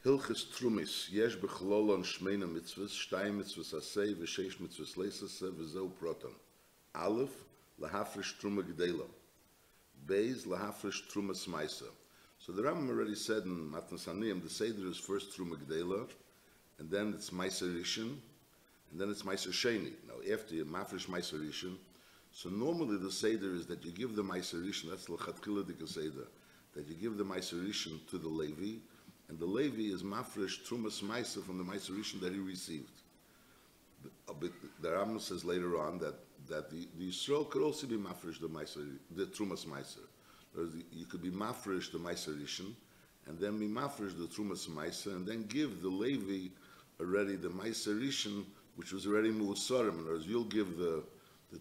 Hilchis Trumis, Yesh Bechlolon Shmeina Mitzvahs, Shtayim Mitzvahs Aseh, V'Sheish Mitzvahs Leisaseh, V'Zeu Proton. Aleph, Lahafresh Truma Gdela. Beis, Lahafresh Truma Smaisa. So the Rambam already said in Matan Saniyim, the Seder is first Truma Gdela, and then it's Meiser Rishon, and then it's Meiser Sheni. Now, after you Mafresh Meiser Rishon, so normally the Seder is that you give the Meiser Rishon, that's L'Chatchila Dika Seder, that you give the Meiser Rishon to the Levi, and the Levi is Mafresh Trumas Meiser from the Meiser Rishon that he received. The Rambam says later on that the Yisrael could also be Mafresh the Trumas Meiser. You could be Mafresh the Meiser Rishon, and then be Mafresh the Trumas Meiser, and then give the Levi already the Meiser Rishon, which was already Mu'usarim. In other words, you'll give the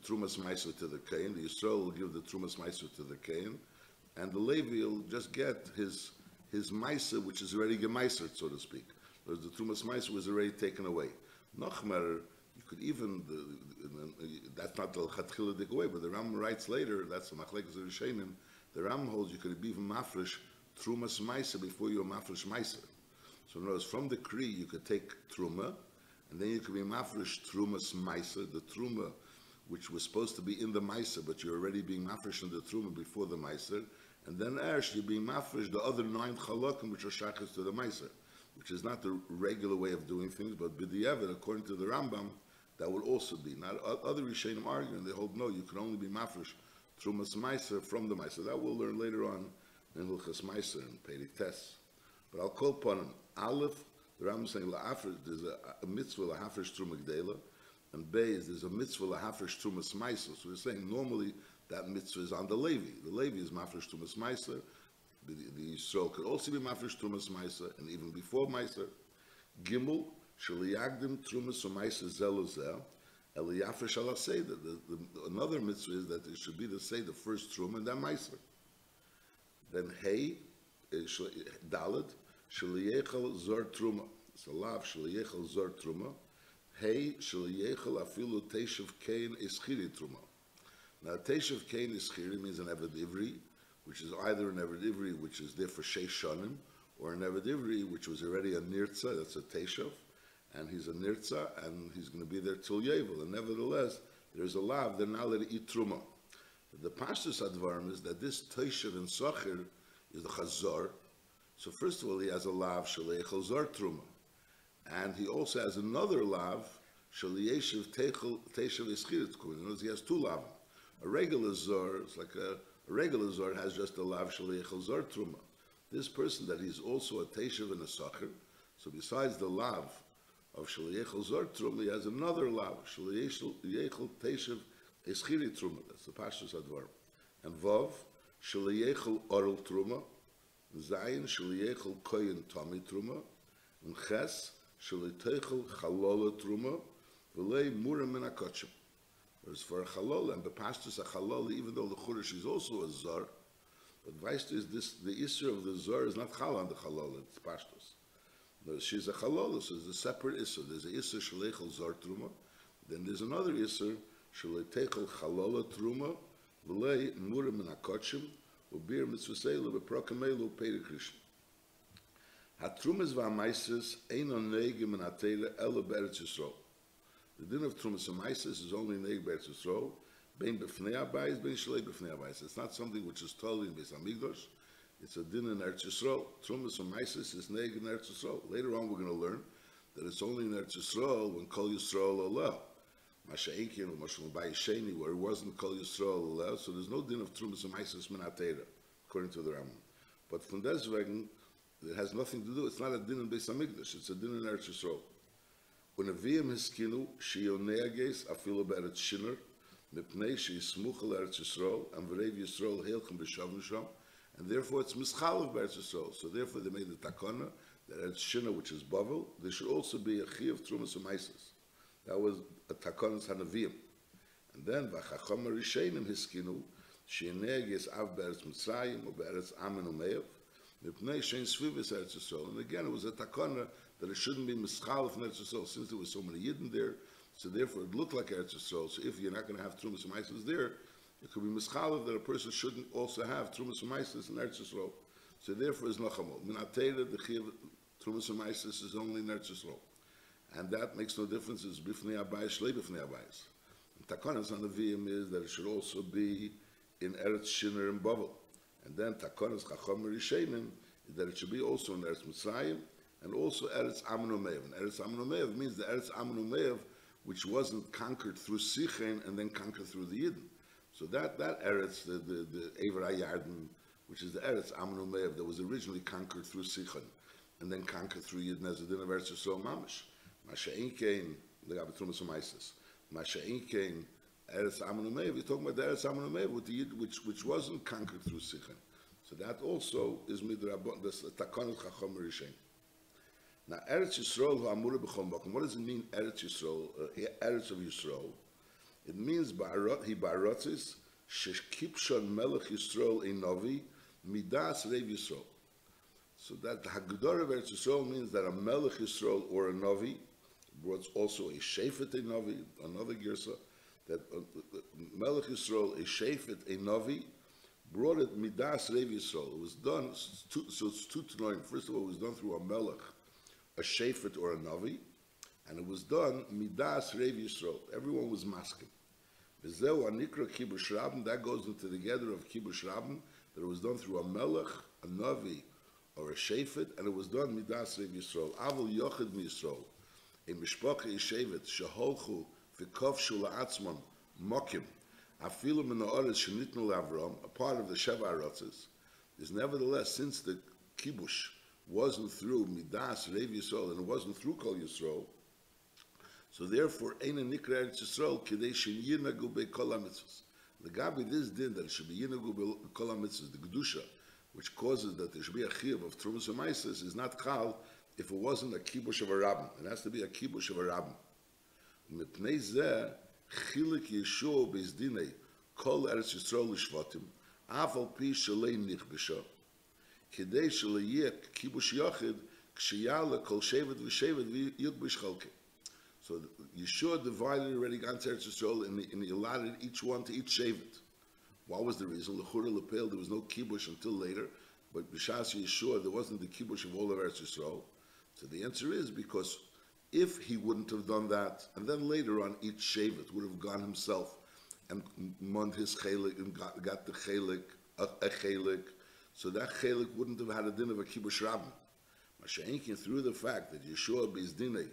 Trumas Meiser to the Kain, the Yisrael will give the Trumas Meiser to the Kain, and the Levi will just get his Meiser, which is already gemeiser, so to speak. Whereas the Trumas Meiser was already taken away. Nochmer, you could even, that's not the Chatchila Dik away, but the Rambam writes later, that's the Machlekes Rishonim, the Rambam holds you could be even Mafresh Trumas Meiser before you're Mafresh Meiser. So in other words, from the Kri you could take Truma, and then you could be Mafresh Trumas Meiser, the Truma which was supposed to be in the Meiser, but you're already being Mafresh in the Truma before the Meiser. And then Ash, you're being mafresh the other 9 chalakim which are shachas to the Meiser, which is not the regular way of doing things, but b'diavad, according to the Rambam, that would also be. Now, other Rishonim argue, and they hold no, you can only be mafresh Trumas Meiser from the Meiser. That we'll learn later on in Hilchas Meiser and Perek Tes. But I'll call upon him. Aleph, the Rambam is saying, la'afresh, there's a mitzvah la'afresh Truma Gdela, and Beis, there's a mitzvah la'afresh Trumas Meiser. So we're saying normally, that mitzvah is on the Levi. The Levi is Mafresh Trumas Meiser. The Yisrael could also be Mafresh Trumas Meiser, and even before Meiser. Gimel, Shaliyagdim Trumas Meiser Zelozeh, Eliyafresh Ala Seder. Another mitzvah is that it should be the Seder, first Truma, and then Meiser. Then Hey, Dalet, Shaliyechel Zor Truma. Salav, Shaliyechel Zor Truma. Hey, Shaliyechel Afilu Teshav Kain Eschiri Truma. Now, Teshav Kain Ischiri means an Eved Ivri, which is either an Eved Ivri, which is there for Sheish Shanim, or an Eved Ivri, which was already a Nirtza, that's a Teshav, and he's a Nirtza, and he's going to be there till Yevel. And nevertheless, there's a lav, they're not allowed to eat Truma. The Pashtus Advarim is that this Teshav and Sachir is the Chazar. So first of all, he has a lav, Shalei Zar Truma. And he also has another lav, Shalei Teshav Ischiri Truma. In other words, he has 2 lavim. A regular zor, it's like a regular zor has just a lav shaliachal zor truma. This person that he's also a teshav and a sacher, so besides the lav of shaliachal zor truma, he has another lav shaliachal teshav eschiri truma. That's the pashtus advar. And vav shaliachal oral truma, zayin shaliachal koyin tami truma, and ches shaliachal chalola truma, v'lei murim min akotchim. Whereas for a halal, and the pastus a halal, even though the churush is also a zar, but Vaist is this, the issue of the zar is not chal on the halal, it's pastus. But she's a halal, so there's a separate issue. There's a issue shalechel zar truma, then there's another issue shalechel halala truma, v'lei murim min akotchim, u'bir mitzvaseilu v'prokameilu peirikrishn. Hatrumas v'amaises ein on neigim min atela elu beretz Yisrael. The din of Trumas and Meises is only in Neig Beretz Yisrael, bein b'fnei abayis, bein shlei b'fnei abayis. It's not something which is totally in Beis Hamikdash. It's a din in Eretz Yisrael. Trumas and Meises is Neig in Eretz Yisrael. Later on, we're going to learn that it's only in Eretz Yisrael when Kol Yisrael allow. Masha'ekin or Mashal Bayi Sheni, where it wasn't Kol Yisrael allow. So there's no din of Trumas and Meises min atera, according to the Rambam. But from deswegen, it has nothing to do. It's not a din in Beis Hamikdash. It's a din in Eretz Yisrael. When a VM hiskinu, sheyoneages afilo be'eretz shinner, mipnei she'yismuchel eretz Yisrael, and v'reiv Yisrael heilchem b'shavnu sham, and therefore it's mischalav be'eretz Yisrael. So therefore they made the takana that eretz shinner, which is Bavel, there should also be a chi of Trumas and Meises. That was a takonas hanavim. And then v'chacham rishenim hiskinu, sheyoneages av be'eretz Mitzrayim, or be'eretz Amen u'meyav, mipnei she'in svivis eretz Yisrael. And again, it was a takana that it shouldn't be mischal from Eretz Yisrael, since there was so many Yidden there, so therefore it looked like Eretz Yisrael. So if you're not going to have Trumas and Meises there, it could be mischal that a person shouldn't also have Trumas and Meises in Eretz Yisrael. So therefore is Nachamol. Min Atera, the Chiv Trumas Amaisis is only in Eretz Yisrael. And that makes no difference. It's Bifnei Abayis, Shlei Bifnei Abayis. And Takonas on the Viyim is that it should also be in Eretz Shinner and Bavel. And then Takonas Chacham Rishenim is that it should be also in Eretz Mitzrayim and also Eretz Amun Umev. And Eretz Amun Umev means the Eretz Amun Umev which wasn't conquered through Sichen and then conquered through the Yidden. So that Eretz, the Ever HaYarden, which is the Eretz Amun Umev that was originally conquered through Sichen and then conquered through Yidden as a din of Eretz Yisrael Mamish. Masha'in Kain, the Gabi Trumas Amaisis. Masha'in Kain, Eretz Amun Umev, you're talking about the Eretz Amun Umev with the Yid, which wasn't conquered through Sichen. So that also is Midrabon, the Takonot Chacham Rishein. Now, Eretz Yisrael, what does it mean, Eretz Yisrael, Eretz of Yisrael? It means, he barotzis, shekipshon melech Yisrael Novi, midas reiv Yisrael. So that the Haggadah of Eretz Yisrael means that a melech Yisrael or a Novi, brought also a shefet a Novi, another girsa, that melech Yisrael, a shefet a Novi, brought it midas reiv Yisrael. It was done, so it's two to know. First of all, it was done through a melech, a shefet or a Navi, and it was done midas reiv Yisrael. Everyone was masking. V'zeu anikra kibush rabim. That goes into the gather of kibush rabim, that it was done through a melech, a Navi, or a shefet, and it was done midas reiv Yisrael. Avol yochid mi Yisrael, a mishpacha yeshevet sheholchu v'kovshu la'atzmon mokim afilu min ha'oretz shenitnu l'Avram, a part of the Sheva Arotzes, is nevertheless, since the kibush wasn't through Midas, Reiv Yisrael, and it wasn't through Kol Yisrael, so therefore, Eina Nikra Eretz Yisrael, Kedei Shenyinagu Be Kol HaMitzvahs. The Gabi, this din that it should be Yinagu Be Kol HaMitzvahs, the Kedusha, which causes that there should be a Chiyuv of Trumas Amaisis, is not Chal if it wasn't a Kibush of a Rabbin. It has to be a Kibush of a Rabbin. Mipnei Zeh, Chilik Yeshua Beis Dinei, Kol Eretz Yisrael L'Shvatim, Aval Pi Shalei Nichbisha, כדי שלא יהיה כיבוש יחיד, כשיעלה כל שבט ושבט ויגבש חלקי. So Yeshua divided already Gans Eretz Yisrael and he allotted each one to each shevet. What was the reason? L'chura l'peil, there was no kibush until later, but b'shas Yeshua there wasn't the kibush of all of Eretz Yisrael. So the answer is because if he wouldn't have done that, and then later on each shevet would have gone himself and mond his chelik and got the chelik, a chelik, so that chelik wouldn't have had a din of a kibush rabbin. Masha'inkin, through the fact that Yeshua Beis Dinei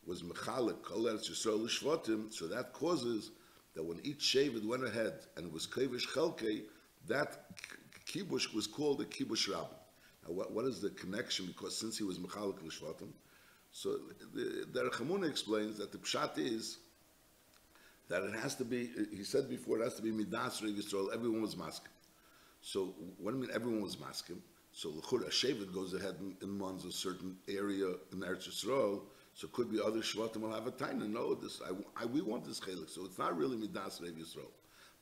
was mechalik kol Eretz Yisrael l'shvatim, so that causes that when each shevet went ahead and it was kevish chelkei, that kibush was called a kibush rabbin. Now, what is the connection? Because since he was mechalik l'shvatim, so the Rechamuna explains that the pshat is that it has to be. He said before it has to be midas reiv Yisrael. Everyone was masking. So what do you mean everyone was masking? So l'chura shevet goes ahead and mons a certain area in Eretz Yisrael. So it could be other shvatim will have a time to know this. We want this chelik. So it's not really midas reiv Yisrael.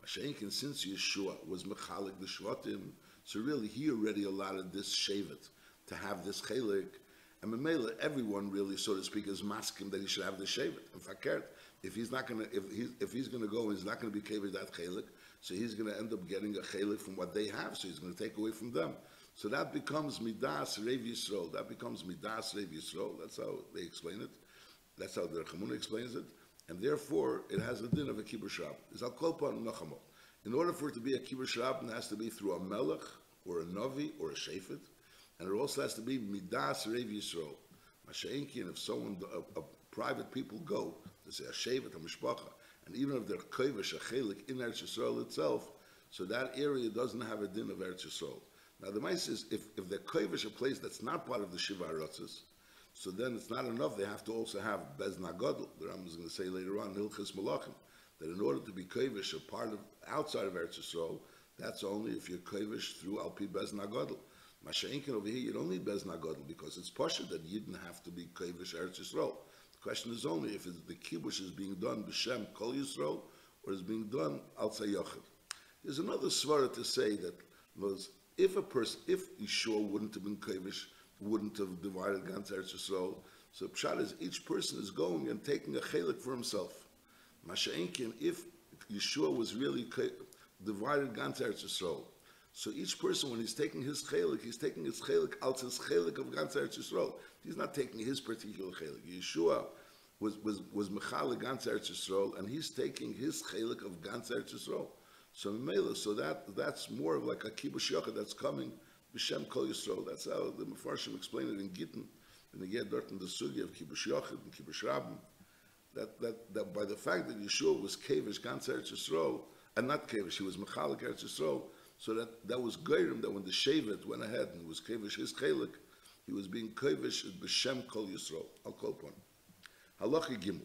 Mashenkin, since Yeshua was mechalik the shvatim, so really he already allotted this shevet to have this chelik. And Memela, everyone really, so to speak, is masking that he should have the shevet. In fact, if he's not going to, if he's going to go, he's not going to be kevid that chelik. So he's going to end up getting a chelik from what they have. So he's going to take away from them. So that becomes midas reiv Yisrael. That becomes midas reiv Yisrael. That's how they explain it. That's how the Rechamuna explains it. And therefore, it has a din of a kibush rabbin. It's al kol pan nachamo. In order for it to be a kibush rabbin, it has to be through a melech or a navi or a shefet. And it also has to be midas reiv Yisrael. Masha'inkin, if someone, a private people go, to say a shevet, a mishpacha, and even if they're kovish, a chelik in Eretz Yisrael itself, so that area doesn't have a din of Eretz Yisrael. Now the mice is, if they're kovish a place that's not part of the Shiva Arotzes, so then it's not enough, they have to also have Bez Nagodl. The Rambam is going to say later on, Hilchis Malachim, that in order to be kovish a part of, outside of Eretz Yisrael, that's only if you're kovish through Alpi Bez Nagodl. Masha'inkin over here, you don't need Bez Nagodl because it's Pasha that you didn't have to be kovish Eretz Yisrael. The question is only if the kibush is being done b'shem Kol Yisrael or is being done al Yochid. There's another svara to say that if Yeshua wouldn't have been kovish, wouldn't have divided Gans Eretz Yisrael, so pshat is each person is going and taking a chelik for himself. Masha'inkin, if Yeshua was really divided Gans Eretz Yisrael, So each person, when he's taking his chelik als his chelik of ganz Eretz Yisrael. He's not taking his particular chelik. Yeshua was mechal ganz Eretz Yisrael, and he's taking his chelik of ganz Eretz Yisrael. So that's more of like a kibush yochid that's coming b'shem kol Yisrael. That's how the Mefarshim explain it in Gittin, and they get dirt in the sugi of kibush yochid and kibush rabbim. That by the fact that Yeshua was kavish ganz Eretz Yisrael, and not kavish, he was mechalik Eretz Yisrael. So that was goyim, that when the Shevet went ahead and was kavish his chelik, he was being kavish b'shem kol Yisrael. I'll call upon Halacha Gimel.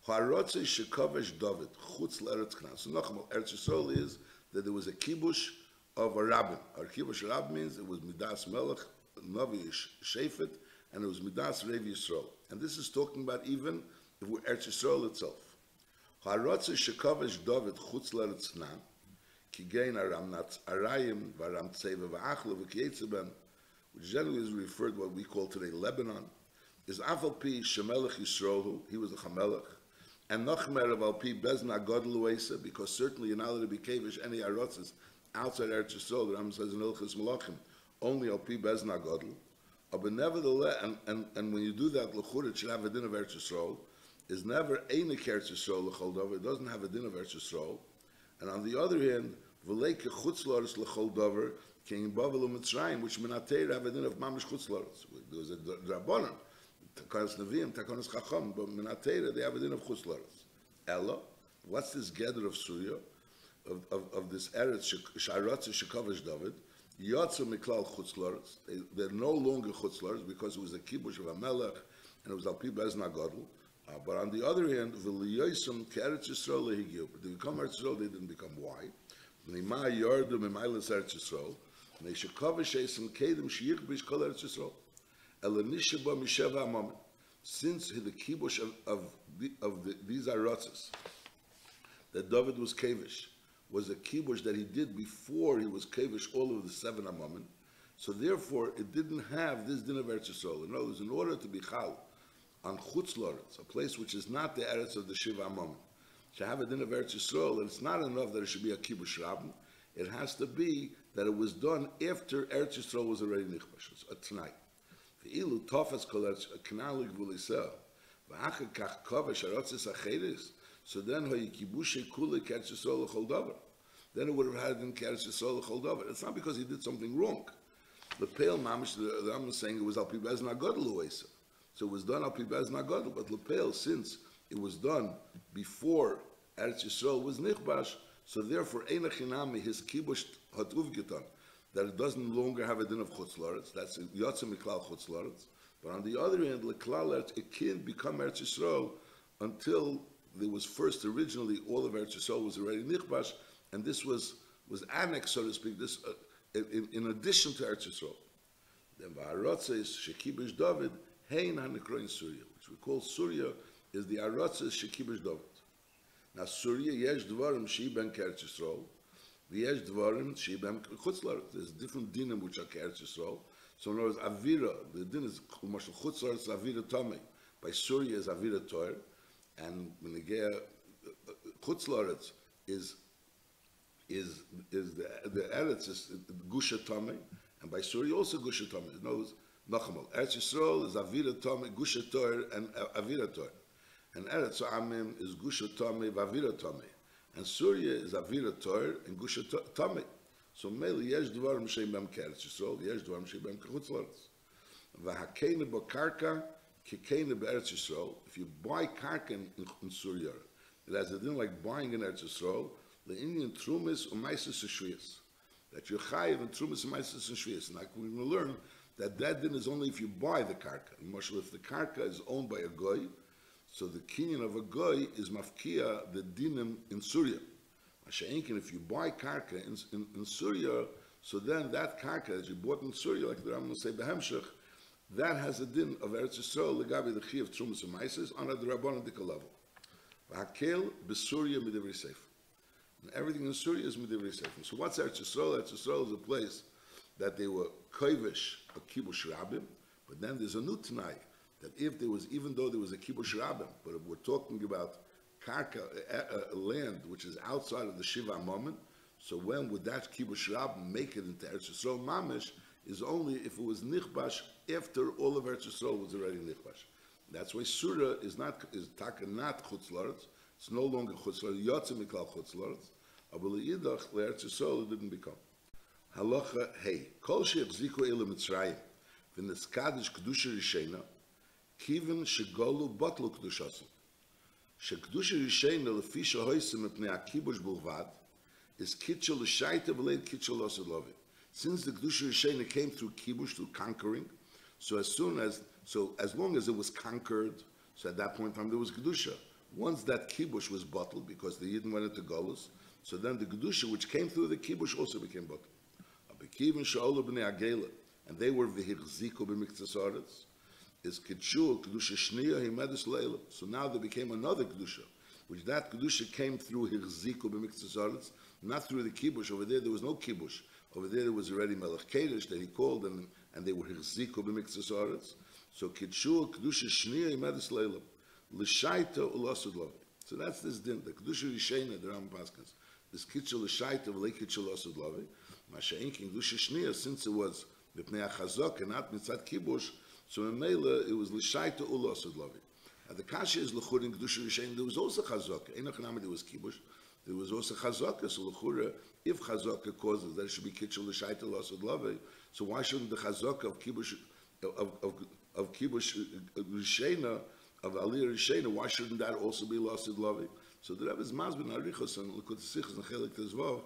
Ha'arotze shekavish David chutz l'Eretz Canaan. So Nachmal, Eretz Yisrael is that there was a kibush of a rabbin. Our kibush rabbin means it was midas melech, navi shefet, and it was midas rev Yisrael. And this is talking about even if we're Eretz Yisrael itself. Ha'arotze shekavish David chutz l'Eretz Canaan. Kigein aram nats arayim varam tseva va'achlo v'kiyetze, which generally is referred to what we call today Lebanon, is afal pi shemelech Yisrael, he was a chamelech, and nochmer of al pi bezna godel uesa, because certainly you're not allowed to be kavish any arotzes outside Eretz Yisrael. The Rambam says in Ilchos Malachim, only al pi bezna godel. But nevertheless, and when you do that, l'chur it should have a din of Eretz Yisrael, is never einik Eretz Yisrael l'chol dover. It doesn't have a din of Eretz Yisrael. And on the other hand, v'leike chutz loris l'chol dover, king Bavel u'Mitzrayim, which menateir have a din of mamish chutz loris. There was a drabonon, takanos neviim, takanos chacham, but menateir they have a din of chutz loris. Ella, what's this gather of Surya, of this eretz sh'arotze shekavish David? Yotzu miklal chutz loris. They're no longer chutz loris because it was a kibush of a melech and it was al pi bezna godel. But on the other hand, v'liyoisam ke'eretz Yisrael lehigiu. But they become Eretz Yisrael, they didn't become why. V'nima yardu mimaylas Eretz Yisrael. And they shekavish eisam kedem sheyichbish kol Eretz Yisrael. Elenishaba misheva amamim. Since the kibush of these arotzes, that David was kavish, was a kibush that he did before he was kavish all of the 7 amamim. So therefore, it didn't have this din of Eretz Yisrael. In other words, in order to be chal on chutz loretz, a place which is not the eretz of the Shiva amamim, to have a din of Eretz Yisrael, and it's not enough that it should be a kibush rabbin. It has to be that it was done after Eretz Yisrael was already nichbash. It's a tonight. Ve'ilu tofas kol Eretz Canaan l'gvuliseh, v'achar kach kavesh arotzes acheres. So then ha'yikibushe kule Eretz Yisrael l'chol davar. Then it would have had in Eretz Yisrael l'chol davar. It's not because he did something wrong. The pale mamish, the Rambam is saying it was al pi bezna godel uesa. So it was done al pi bezna godel, but lepel, since it was done before Eretz Yisrael was nichbash, so therefore ein achinami his kibush hatuv getan, that it doesn't longer have a din of chutz loretz. That's yotzim miklal chutz loretz. But on the other hand, leklal eretz, it can't become Eretz Yisrael until there was first originally all of Eretz Yisrael was already nichbash, and this was annexed, so to speak, this in addition to Eretz Yisrael. Then va'arotzes shekibush David hein hanikroin Surya, which we call Surya, is the arotzes shekibush David. Now Surya yesh dvarim she'ben Eretz Yisrael, v'yesh dvarim she'ben chutz loretz. There's different dinim which are Eretz Yisrael. So in other words, avira, the din is mashal chutz loretz avira tamei. By Surya is avira toir, and when they get chutz loretz is the eretz is gusha tamei, and by Surya also gusha tamei. In other words, Nachamal, Eretz Yisrael is avira tamei, gusha toir, and avira toir. And Eretz Amim is Gusha Tamei v'Avira Tamei, and Surya is Avira Tor and Gusha Tamei. So mainly Yesh Dvarim Sheibem Keretz Yisrael, Yesh Dvarim Sheibem Kechutz Loretz. V'Hakeinu b'Karka Kekeinu b'Eretz Yisrael. If you buy karka in Surya, it has a din like buying in Eretz Yisrael. The Indian Trumis Umaisis Shviyas, that you're chayiv in Trumis Umaisis Shviyas. And like we will learn that din is only if you buy the karka. Moshe, if the karka is owned by a goy, so the kinyan of a goy is mafkia the dinim in Surya. Masha'inkin, if you buy karka in Surya, so then that karka that you bought in Surya, like the Rambam will say behemshech, that has a din of Eretz Yisrael legabi the chi of Trumas and Maises on a Rabbanan dika level. V'hakel b'Surya midivri sefer. And everything in Surya is midivri sefer. So what's Eretz Yisrael? Eretz Yisrael is a place that they were koivish a kibush rabbim, but then there's a new tonight. That if there was, even though there was a kibush rabbim, but if we're talking about karka, land which is outside of the Shiva moment, So when would that kibush rab make it into Eretz Yisrael mamish is only if it was nichbash after all of Eretz Yisrael was already nichbash. That's why surah is taka not chutz laretz. It's no longer chutz laretz. Yotzim miklal chutz laretz. Abul yidach leEretz Yisrael it didn't become. Halacha hey kol she'achziku elu Mitzrayim v'neskadish kedusha rishena kiven shegolu botlu kedushasim shekedusha rishena lefi shehoisim mipnei akibush bulvad is kitchel l'shaita v'lein kitchel l'osed lovi. Since the kedusha rishena came through kibush, through conquering, so as long as it was conquered, so at that point in time there was kedusha. Once that kibush was bottled because the Yidden went into Golus, so then the kedusha which came through the kibush also became bottled. And they were v'hirziku b'miktzas aretz, is kitshul kedusha shniya himedus leila. So now there became another kedusha, which that kedusha came through hirziku b'miktzas aretz, not through the kibush. Over there was no kibush. Over there was already melech kedesh that he called, and they were hirziku b'miktzas aretz. So kitshul kedusha shniya himedus leila l'shaita u'lasud lavi. So that's this din. The kedusha rishena the Rambam paskins. This kitchul l'shaita v'lei kitchul lasud lavi. Masha'inkin kedusha shniya, since it was mipnei achazok and not mitzad kibush, so in Mela it was l'shaita u'lasud lavi. And the kasha is l'chur in kedusha rishena. There was also chazok. Einachanami there was kibush. There was also chazaka. So l'chura, if chazaka causes that it should be kitchul l'shaita lasud lavi, so why shouldn't the chazaka of kibush of kibush rishena, of aliyah rishena, why shouldn't that also be lasud lavi? So the Rebbe is mazbin arichos and Likut Sichos and Chelik Tezvav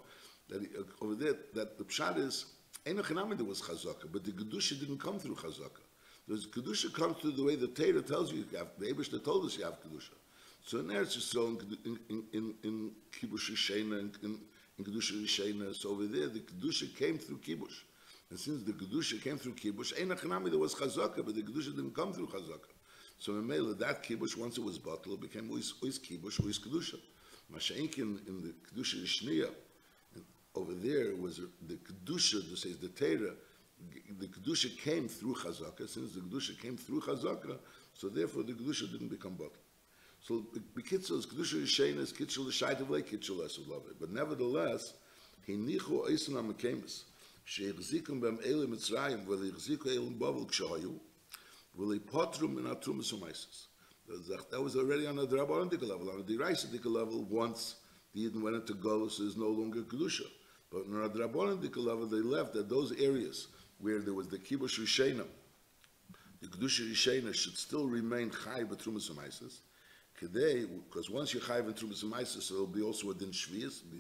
that over there that the pshat is einachanami there was chazaka, but the kedusha didn't come through chazaka. The kedusha comes through the way the Torah tells you have. The Eibishter told us you have kedusha. So in Eretz Yisrael, in kibush rishena, in kedusha rishena, so over there the kedusha came through kibush, and since the kedusha came through kibush, einachanami there was chazaka, but the kedusha didn't come through chazaka. So in Mela, that kibush, once it was bottled, it became ois kibush, ois kedusha. Masha'inkin in the kedusha rishniya, over there was the kedusha, to say the Torah, the kedusha came through chazaka. Since the kedusha came through chazaka, so therefore the kedusha didn't become bottled. So b'kitzos kedusha rishena is kitchel l'shayta v'lei kitchel l'asud lavi. But nevertheless, hinichu oisin ha'mekemis she'echzikum b'em ele Mitzrayim v'le'echziku elim bavel k'shahayu v'le'potrum in atrumas u'maisis. That was already on a drabarandik level. On a deraisadik level, once the Yidden went into Golus, is no longer kedusha. But on a drabarandik level, they left that those areas where there was the kibush rishena, the kedusha rishena should still remain chai b'trumas u'maisis. Because once you're chayv in Trumas U'Maisos, so it'll be also a din shvius, be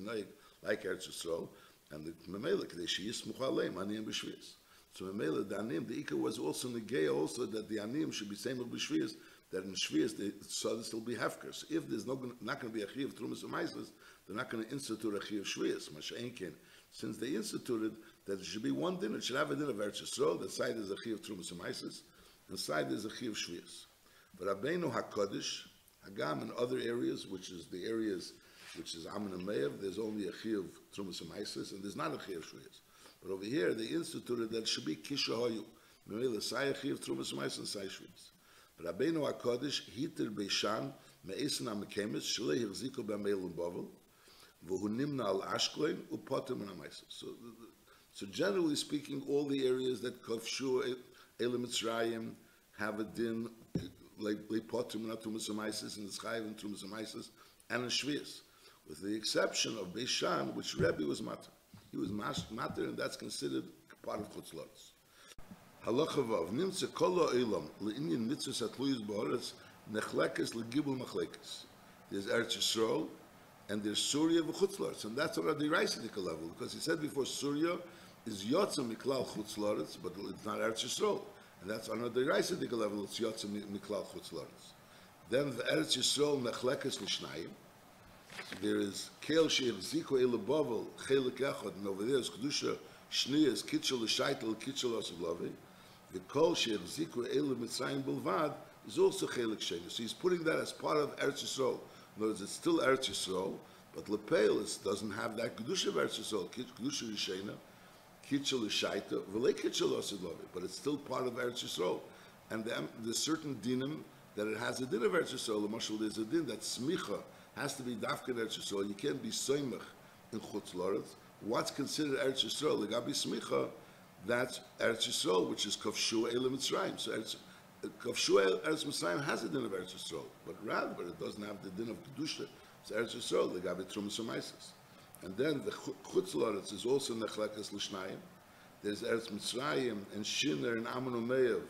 like Eretz Yisrael, and the Memela Kedei Sheyismuch Aleim Aniyim b'Shvius. So Memela the Aniyim, the Ikar was also negaya also that the Aniyim should be same with b'Shvius, that in Shvius they saw this will be hefker. So if there's not going to be a chiyuv Trumas U'Maisos, they're not going to institute a chiyuv Shvius. Masha'enkin, since they instituted that it should be one din, it should have a din of Eretz Yisrael. The side is a chiyuv Trumas U'Maisos, the side is a chiyuv Shvius. But Rabbeinu HaKadosh Hagam in other areas, which is the areas which is Amun and Me'av, there's only a chiyuv Trumas U'Maisos, and there's not a chiyuv Shvius. But over here, they instituted that it should be Kishahoyu. Memela Sai chiyuv Trumas U'Maisos and Sai Shvius. But Rabbeinu HaKadosh hitir beishan me'esin ha'mekemis shelei hirziku b'ameil u'bavel v'hu nimna al ashklein u'potem and ha'maisos. So generally speaking, all the areas that kavshu Elim Mitzrayim have a din like potem and Trumas U'Maisos and the Chayiv and Trumas U'Maisos and in Shvius, with the exception of Beishan, which Rabbi was matter. He was matter, and that's considered part of Chutz Laretz. Halacha vav nimtze kol ha'olam le'inyan mitzvos hatluyos ba'aretz nechlekes le'gibul machlekes. There's Eretz Yisrael and there's Surya v'Chutz Laretz, and that's already Reisadik level, because he said before Surya is yotza miklal Chutz Laretz, but it's not Eretz Yisrael. And that's on a deraisadik level, it's Yotze Miklal Chutz Laretz. Then the Eretz Yisrael Nechlekes L'Shnayim. So there is Keil She'echziku Eile Bavel Chelik Echad, and over there is Kedusha Shniya is Kitchel L'Shaitel Kitchel Asud Lavi. The Kol She'echziku Eile Mitzrayim Bilvad is also Chelik Sheni. So he's putting that as part of Eretz Yisrael. In other words, it's still Eretz Yisrael, but Lepeil doesn't have that Kedusha of Eretz Yisrael, Kedusha Rishena, Kitchel L'Shaita, V'lei Kitchel Asud Lavi, but it's still part of Eretz Yisrael. And there's certain dinim that it has a din of Eretz Yisrael. The Mashal, there's a din that smicha has to be dafka in Eretz Yisrael. You can't be soymach in Chutz Laretz, what's considered Eretz Yisrael? Legabi Smicha, that's Eretz Yisrael, which is Kavshua Elam Mitzrayim. So Kavshua Eretz Mitzrayim has a din of Eretz Yisrael, but it doesn't have the din of Kedusha. It's Eretz Yisrael, Legabi Trumas Umaisis. And then the Chutz La'aretz is also Nechlekas L'Shnayim. There's Eretz Mitzrayim and Shinner and Ammon Umeyav,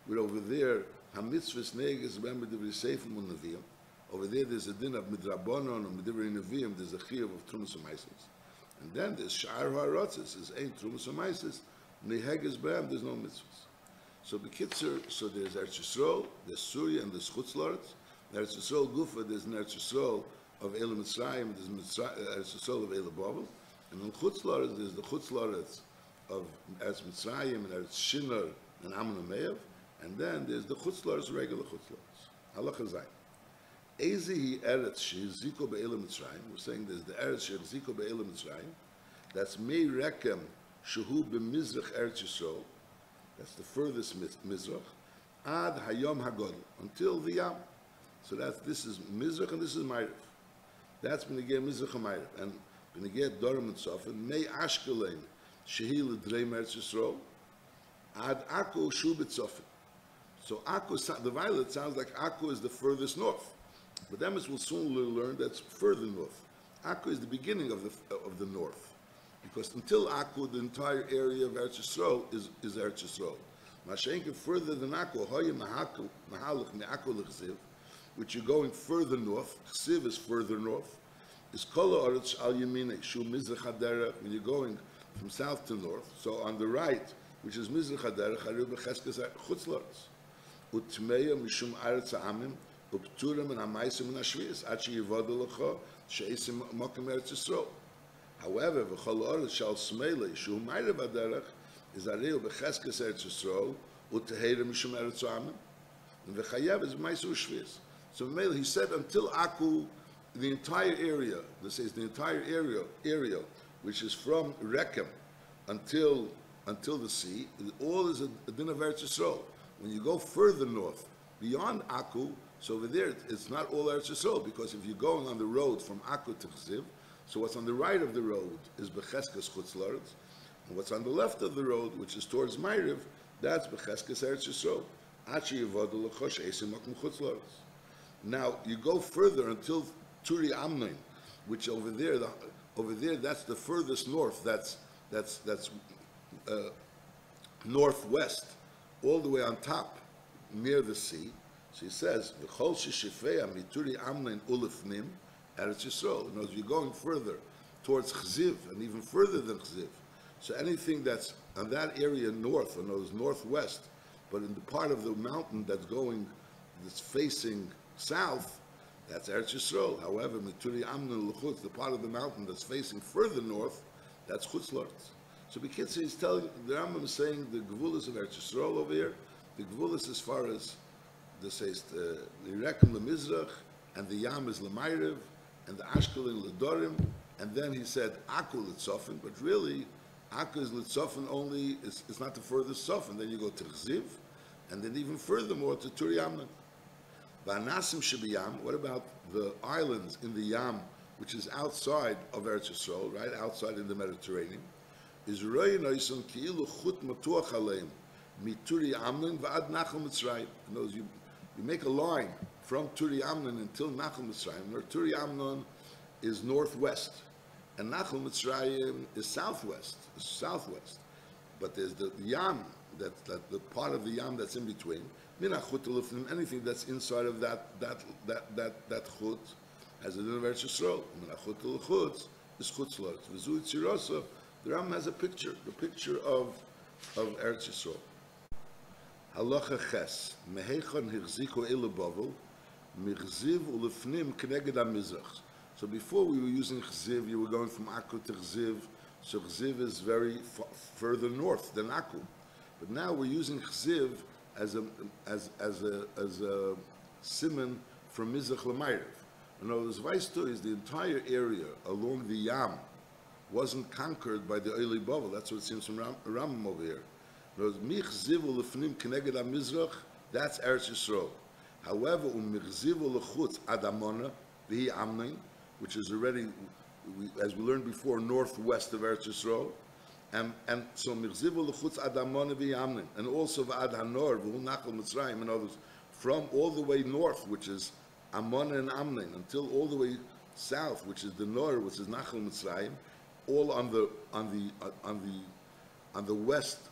where over there, HaMitzvahs Neges B'em B'divrei Seifim U'Neviim. Over there, there's a din of Midrabanon and B'divrei Neviim, there's a Chiyuv of Trumas Umaisis. And then there's Shiur Ha'arotzes, is Ein Trumas Umaisis, Neheges B'em, there's no mitzvahs. So B'kitzer, so there's Eretz Yisrael, there's Surya, and there's Chutz La'aretz. Eretz Yisrael Gufa, there's an Eretz Yisrael of Elam Mitzrayim, there's Eretz Yisrael of Elam Bavel, and in Chutz La'aretz, there's the Chutz La'aretz of Eretz Mitzrayim and Eretz Shinner and Ammon Umeyav, and then there's the Chutz La'aretz, regular Chutz La'aretz. Halacha Zayin. Ezi Eretz Shehiziko Be'elam Mitzrayim. We're saying there's the Eretz Shehiziko Be'elam Mitzrayim. That's Mei Rekem Shehu B'Mizrach Eretz Yisrael. That's the furthest Mizrach. Ad Hayom Hagodl, until the Yam. So this is Mizrach and this is Ma'ariv. That's B'negei Mizrach and Ma'ariv. And B'negei Dorim and Sofen, Mei Ashkelon Shehi L'Drei Eretz Yisrael. Ad Akko Shu B'Tzofen. So Akko, the violet sounds like Akko is the furthest north. But then we'll soon learn that's further north. Akko is the beginning of the north. Because until Akko, the entire area of Eretz Yisrael is Eretz Yisrael. Mashenka further than Akko, Hoya Mahalach Me'Akko L'Chziv, which you're going further north, Chziv is further north, is Kol Ha'aretz Al Yaminei, Shu Mizrach HaDerech, when you're going from south to north. So on the right, which is Mizrach HaDerech, Haru B'Cheskes Chutz La'aretz. Utmeya Mishum Aretz Ha'amim, Upturim and Hamaisim and Ashvias, Achi Yivadu L'cho, She'esim Mokim Eretz Yisrael. However, V'chol Ha'aretz Shal Smeilei, Shu Ma'ariv HaDerech, is Areu B'Cheskes Eretz Yisrael, Uteheira Mishum Eretz Ha'amim, and V'chayev is Maisu Shvias. So he said until Akku, the entire area, this is the entire area, which is from Rekem until the sea, all is a din of Eretz Yisrael. When you go further north, beyond Akku, so over there it's not all Eretz Yisrael, because if you're going on the road from Akku to Chziv, so what's on the right of the road is Becheskes Chutz La'aretz, and what's on the left of the road, which is towards Ma'ariv, that's Becheskes Eretz Yisrael. Achi Yivadu L'cho She'esim Mokim Chutz La'aretz. Now you go further until Turi Amnon, which over there that's the furthest north. That's northwest, all the way on top, near the sea. So he says, "V'chol sheshifeya mituri Amnon ulefnim Eretz Yisrael." In other words, you're going further towards Chziv, and even further than Chziv. So anything that's on that area north, in other words, northwest, but in the part of the mountain that's facing south, that's Eretz Yisrael. However, Mituri Amnon L'chutz, the part of the mountain that's facing further north, that's Chutz La'aretz. So B'kitzur, he's telling, the Rambam is saying the Gevulas of Eretz Yisrael over here, the Gevulas as far as, this says, the Rekem L'Mizrach, and the Yam is L'Ma'ariv, and the Ashkelon L'Dorim, and then he said Akku L'Tzofen, but really, Akku is L'Tzofen only, it's not the furthest Tzofen. Then you go to Chziv, and then even furthermore to Turi Amnon. V'anasim shebiyam, what about the islands in the Yam, which is outside of Eretz Yisrael, right, outside in the Mediterranean, is roy noisun ki'ilu chut matuach aleim, mituri Amnon v'ad Nachal Mitzrayim. In other words, you make a line from Turi Amnon until Nachal Mitzrayim, where Turi Amnon is northwest, and Nachal Mitzrayim is southwest. But there's the Yam, that the part of the Yam that's in between. Anything that's inside of that chut has a din of Eretz Yisrael. Minachut l'chutz is chutz la'aretz. V'zu tzirasa, the Rambam has a picture, the picture of Eretz Yisrael. Halacha ches mehechon hirziko ele bavel michziv ulefnim k'neged hamizrach. So before we were using chziv, you were going from Akku to chziv. So chziv is very further north than Akku. But now we're using chziv as a simon from Mizrach L'Ma'ariv. In other words, Vaistu is the entire area along the Yam wasn't conquered by the Oili Bavel. That's what it seems from Rambam over here. In other words, Michzivu L'Fnim K'neged HaMizrach, that's Eretz Yisrael. However, Michzivu L'Chutz Ad Amona, V'hi Amnon, which is already as we learned before, northwest of Eretz Yisrael. And so Mirzivu l'chutz ad Amon v'Yamnin, and also v'ad Hanor v'hu Nachal Mitzrayim, and others, from all the way north, which is Ammon and Amnin, until all the way south, which is the Nor, which is Nachal Mitzrayim, all on the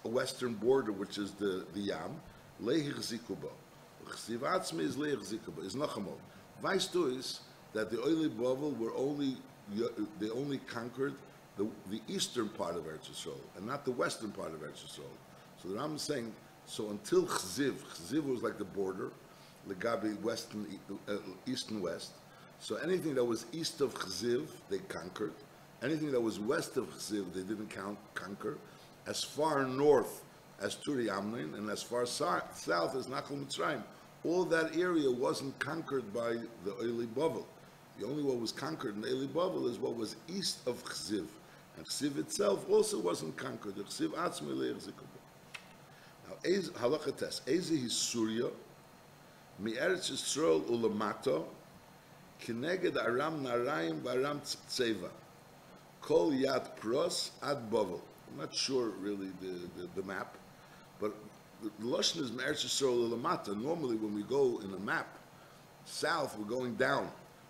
western border, which is the Yam. Leich zikuba, chsiv atzmi is leich zikuba. Is nachamol. Weißt du is that the Oili Bavel they only conquered the eastern part of Eretz Yisrael and not the western part of Eretz Yisrael. So the Rambam is saying, so until Chziv was like the border, Legabi east and west. So anything that was east of Chziv, they conquered. Anything that was west of Chziv, they didn't conquer. As far north as Turi Amnin, and as far south as Nachal Mitzrayim, all that area wasn't conquered by the Oili Bavel. The only what was conquered in the Oili Bavel is what was east of Chziv. And Chziv itself also wasn't conquered. The Chziv Atzmi Leich Zikuba. Now, halacha test. Eze is Surya, mi Eretz Yisrael ulamato, kineged Aram Narayim v'Aram Tzeva, kol Yad Pros ad Bavel. I'm not sure really the map, but the Lashon is Eretz Yisrael ulamata. Normally when we go in a map, south, we're going down.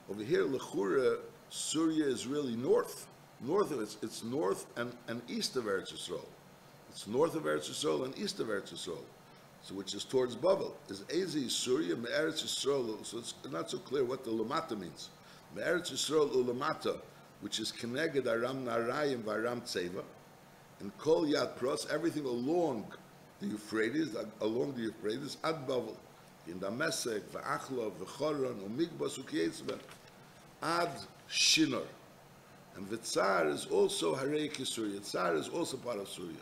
Over here, Lechura, Surya is really north. North of it, it's north and east of Eretz Yisrael. It's north of Eretz Yisrael and east of Eretz Yisrael, so which is towards Bavel. Is Ezi Surya Me'eretz Yisrael? So it's not so clear what the Lamata means. Me'eretz Yisrael Ulamata, which is Keneged Aram Narayim v'Aram Tzeva, and Kol Yad Pros, everything along the Euphrates, ad Bavel, in Damasek, v'Achlov, v'Choron, u'Migbas, u'Kietzva, ad Shiur. And Vitzar is also Harei Surya. Tzar is also part of Surya.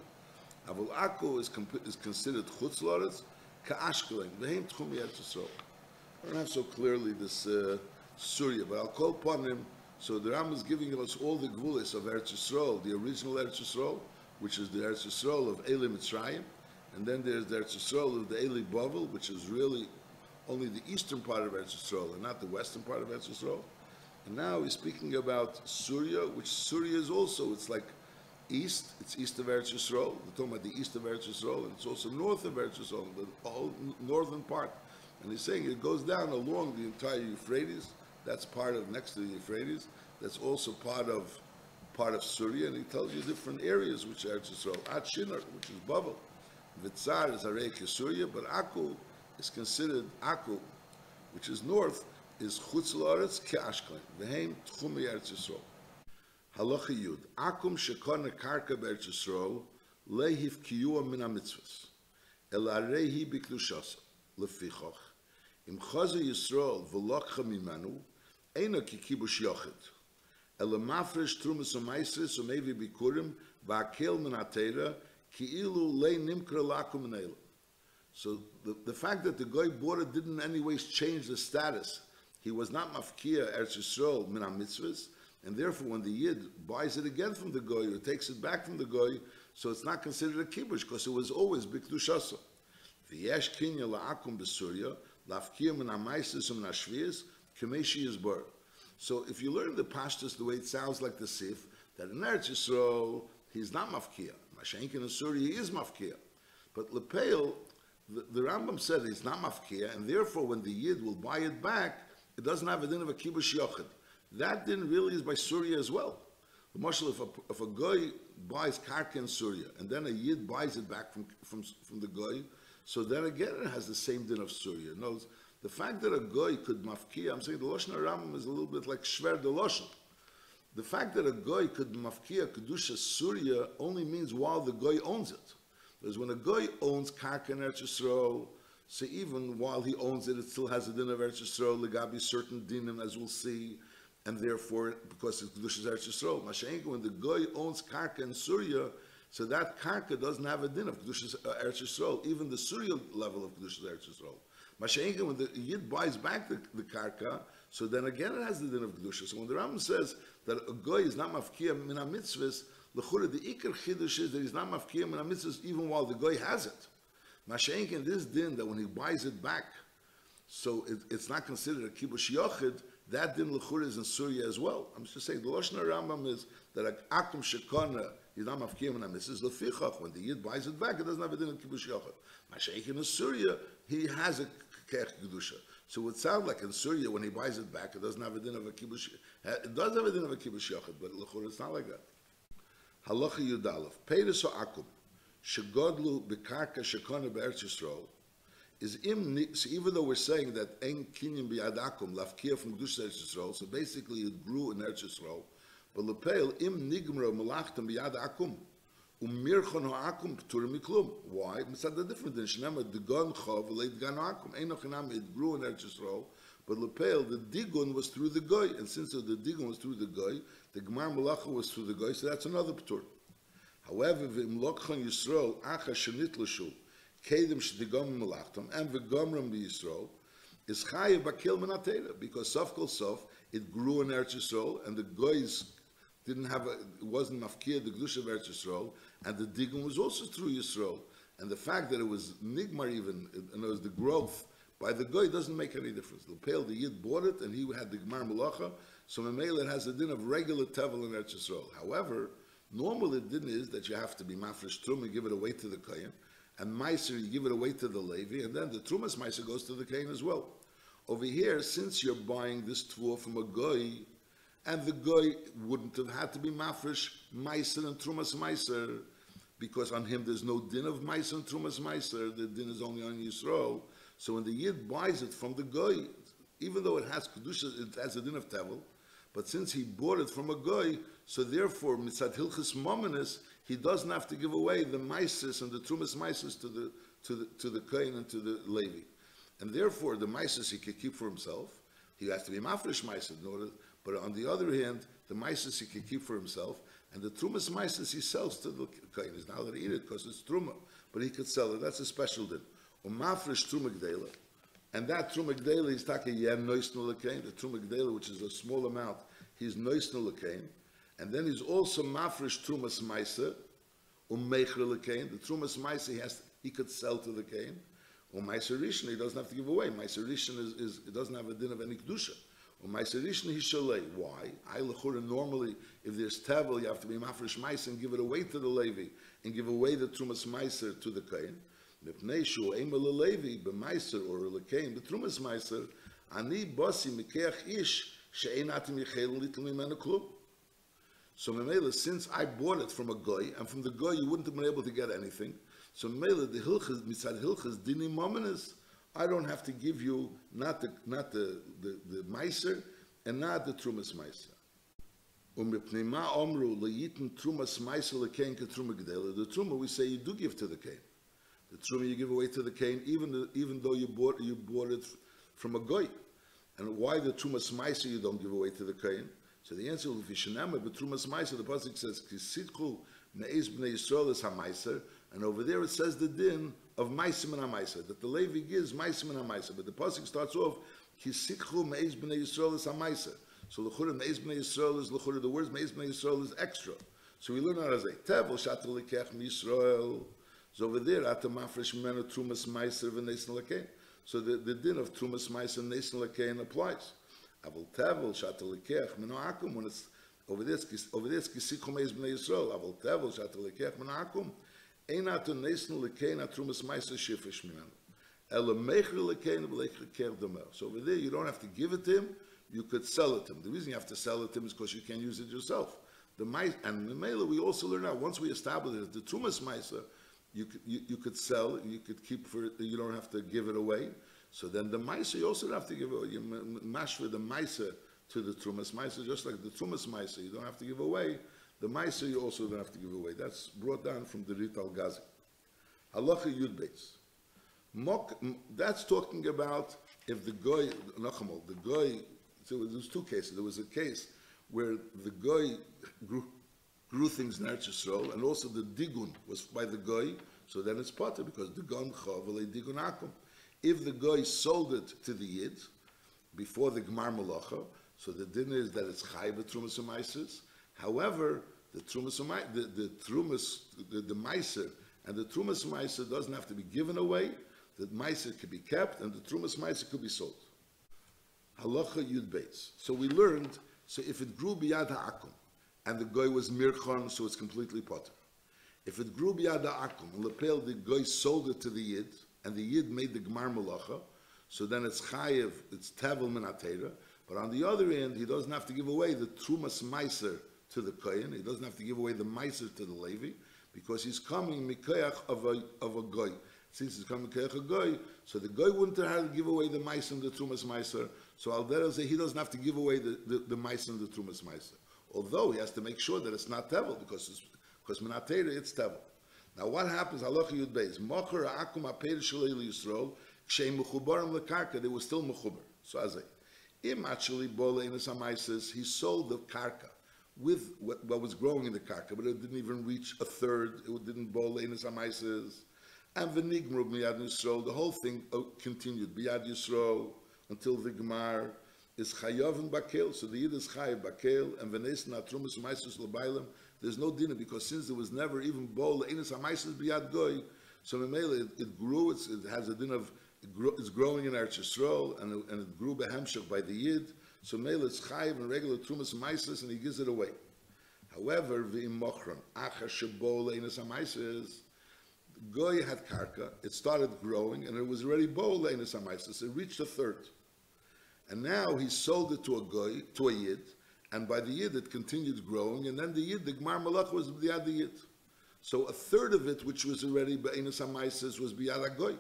Avol Akko is considered Chutz Loretz, Ka'ashkelin, V'heim Tchum Eretz Yisrael. I don't have so clearly this Surya, but I'll call upon him. So the Rambam is giving us all the Gvulis of Eretz Yisrael, the original Eretz Yisrael, which is the Eretz Yisrael of Eli Mitzrayim, and then there's the Eretz Yisrael of the Eli Bavel, which is really only the eastern part of Eretz Yisrael and not the western part of Eretz Yisrael. And now he's speaking about Surya, which Surya is also, it's like east, it's east of Eretz Yisrael. We're talking about the east of Eretz Yisrael, and it's also north of Eretz Yisrael, the whole northern part. And he's saying it goes down along the entire Euphrates. That's part of, next to the Euphrates. That's also part of Surya, and he tells you different areas which are Eretz Yisrael. At Shiur, which is Bavel. Vitzar is Harei Surya, but Akku is considered Akku, which is north, is Chutz Loretz Ke'ashkelin. V'heim Tchum Eretz Yisrael. Halacha Yud. Akum shekona karka be'Eretz Yisrael lehif kiyua min ha-mitzvahs. El arehi b'kdushasa. Lefichach. Im chaza Yisrael v'lokcha mimanu eina ki kibush yochid. El mafresh trumas u'maisris u'mevi bikurim v'akel min ha-teira ki ilu lei nimkra lakum min eila. So the fact that the Goy bought it didn't in any ways change the status. He was not mafkia Eretz Yisrael min ha-mitzvahs, and therefore when the Yid buys it again from the Goy or takes it back from the Goy, so it's not considered a kibush because it was always b'kdushasa. V'yesh kinya la'akum b'Surya la'afkia min ha-maisis min ha-shviyas k'meishi yizbar. So if you learn the pashtus the way it sounds like the Sif, that in Eretz Yisrael he's not mafkia. Mashenkin in Surya he is mafkia, but lepeil the Rambam said he's not mafkia, and therefore when the Yid will buy it back, it doesn't have a din of a kibush yochid. That din really is by Surya as well. Moshe, if a Goy buys karka in Surya, and then a Yid buys it back from the Goy, so then again it has the same din of Surya. No, the fact that a Goy could mafkia, I'm saying the Lashon Rambam is a little bit like Shver de Lashon. The fact that a Goy could mafkia kedusha Surya only means while the Goy owns it. Because when a Goy owns karka in Eretz Yisrael, so even while he owns it, it still has a din of Eretz Yisrael, legabi certain dinim, as we'll see, and therefore, because it's Kedushas Eretz Yisrael, Mashenka, when the Goy owns karka in Surya, so that karka doesn't have a din of Kedushas Eretz Yisrael, even the Surya level of Kedushas Eretz Yisrael. Mashenka, when the Yid buys back the karka, so then again it has the din of Kedusha. So when the Rambam says that a Goy is not mafkia min ha-mitzvahs, l'chura, the ikar chidush is that he's not mafkia min ha-mitzvahs even while the Goy has it. Mashenka, this din that when he buys it back, so it's not considered a kibush yochid, that din l'chur is in Surya as well. I'm just saying the Lashon Rambam is that akum shekona is not mafkiyim and this is lefichach. When the yid buys it back, it doesn't have a din of kibush yachad. Mashiach in Surya, he has a kech kedusha. So it would sound like in Surya when he buys it back, it doesn't have a din of a kibush. It does have a din of a kibush yachad, but l'chur it's not like that. Halacha Yudalef Peiris o akum shegodlu bekarka shekona be'eretz Yisrael. Is so even though we're saying that ein kinyan b'yad akum lafkia from Kedushas Eretz Yisrael, so basically it grew in Eretz Yisrael, but lepeil im nigmro melachtem b'yad akum umirchon ha'akum p'turim miklum. Why? It's not different than shenema digon chav v'leit gan ha'akum. Ein ochinam, it grew in Eretz Yisrael, but lepeil the digun was through the goy, and since the digun was through the goy, the gemar malacha was through the goy, so that's another p'tur. However, v'im lokchon Yisrael acha shenit l'shu Kedem shdigom melachtam and v'gomram b'Yisrael is chayev bakil menatera, because sof kol sof it grew in Eretz Yisrael and the goys didn't have it wasn't mafkir the kedusha of Eretz Yisrael, and the digun was also through Yisrael, and the fact that it was nigmar even and it was the growth by the goy doesn't make any difference. The pale the yid bought it and he had the gemar malacha, so memela it has a din of regular tevel in Eretz Yisrael. However, normally the din is that you have to be mafresh trum and give it away to the kohen. And Meiser, you give it away to the Levi, and then the Trumas Meiser goes to the Kain as well. Over here, since you're buying this Tvor from a Goy, and the Goy wouldn't have had to be Mafresh, Meiser and Trumas Meiser, because on him there's no din of Meiser and Trumas Meiser, the din is only on Yisrael. So when the Yid buys it from the Goy, even though it has Kedusha, it has a din of Tevel, but since he bought it from a Goy, so therefore, Mitzad Hilchis Mominus, he doesn't have to give away the Meises and the Trumas Meises to the Kohen and to the Levi. And therefore, the Meises he could keep for himself. He has to be Mafresh Meises in order, but on the other hand, the Meises he could keep for himself, and the Trumas Meises he sells to the Kohen. He's not allowed to eat it because it's Truma, but he could sell it. That's a special din. Or Mafresh Truma Gdela. And that Truma Gdela is taka Yem Noisnul Lekain, the Truma Gdela, which is a small amount, he's Noisnul Lekain. And then he's also mafresh trumas meiser, meicher lekain. The trumas meiser he could sell to the kain. Meiser rishon he doesn't have to give away. Meiser rishon is it doesn't have a din of any kedusha. Meiser rishon he shalei. Why? I lechura normally if there's tevel you have to be mafresh meiser and give it away to the Levi and give away the trumas meiser to the kain. Mipnei shu emel leLevi b'meiser or lekain the trumas meiser ani bosi mikeach ish she'ein atim yichel little mimenu klum. So Memela, since I bought it from a goy, and from the goy you wouldn't have been able to get anything. So Memela, the hilchas, mitzad hilchas, dinim mominus, I don't have to give you not the meiser and not the trumas meiser. Umipnima omru leyitin trumas meiser lekein ketruma gedela. The truma we say you do give to the kain. The truma you give away to the kain, even though you bought it from a goy. And why the trumas meiser you don't give away to the kain? So the answer will be Shenama, but Trumas Meiser, the Pasuk says, Kisitchu Me'ez B'nei Yisrael is HaMeiser, and over there it says the din of Meisim and HaMeiser, that the Levi gives Meisim and HaMeiser, but the Pasuk starts off, Kisitchu Me'ez B'nei Yisrael is HaMeiser. So L'chura Me'ez B'nei Yisrael is L'chura, the words Me'ez B'nei Yisrael is extra. So we learn how to say, Tevel Shatel Lekech M'Yisrael. So over there, Ata Mafresh Mena Trumas Meiser V'Neisen Lekein. So the din of Trumas Meiser and Neisen Lekein applies. Avol tevel shatel lekech meno akum when it's over this kisikhu meis bnei Yisrael. Avol tevel shatel lekech meno akum einatu neisnu lekein atrumas meiser shifish mimenu ela meicher lekein v'leicher ker domer. So over there you don't have to give it to him, you could sell it to him. The reason you have to sell it to him is because you can't use it yourself. The mice and the mela we also learn out once we establish it the trumas meiser you could sell, you could keep for it, you don't have to give it away. So then the Meiser, you also don't have to give away. You mashver the Meiser to the Trumas Meiser, just like the Trumas Meiser, you don't have to give away. The Meiser, you also don't have to give away. That's brought down from the Rital Gazi. Halacha Yud Beis. That's talking about if the Goy, Nachamol, the Goy, so there's two cases. There was a case where the Goy grew things in Eretz Yisrael, and also the Digun was by the Goy, so then it's potter, because Digun Chav, Digun Akum. If the guy sold it to the Yid before the Gemar Malacha, so the din is that it's Chai b'Trumas u'Maises. However, the Trumas the Meiser and the Trumas Meiser doesn't have to be given away. The Meiser could be kept, and the Trumas Meiser could be sold. Halacha Yud Beis. So we learned, so if it grew biyad ha'akum, and the goy was mirchon, so it's completely potter. If it grew biyad ha'akum, and lepel, the goy sold it to the yid, and the yid made the gmar malacha, so then it's chayev, it's tevel min atera. But on the other end, he doesn't have to give away the trumas meiser to the kohen. He doesn't have to give away the meiser to the Levi, because he's coming mikoyach of a goy. Since he's coming mikoyach a goy, so the goy wouldn't have to give away the meiser and the trumas meiser. So al derech say he doesn't have to give away the meiser and the trumas meiser. Although he has to make sure that it's not tevel, because min atera it's tevel. Now what happens? Halacha Yud Beis. Mocher ha'akum ha'peir shalei Yisrael ksheim mechubarim lekarka. They were still mechubar. So as actually he sold the karka with what was growing in the karka, but it didn't even reach a third. It didn't bole in the and v'nigmru b'yad Yisrael. The whole thing continued b'yad Yisrael until the gemar is chayavim bakel. So the yid is chayav bakel, and v'neis natrumas meisus l'baylam. There's no dinner, because since there was never even bole in meisus b'yad goy, so it grew. It has a din of it's growing in Eretz Yisrael, and it grew behemshach by the Yid. So Mele it's chayiv and regular trumas meises, and he gives it away. However, v'im mochron achar shebo leinas hameises, goy had karka. It started growing, and it was already bo leinas hameises. It reached a third, and now he sold it to a goy, to a Yid, and by the Yid it continued growing, and then the Yid, the gmar malach was b'yad the Yid. So a third of it, which was already b'einas hameises, was b'yad a goy.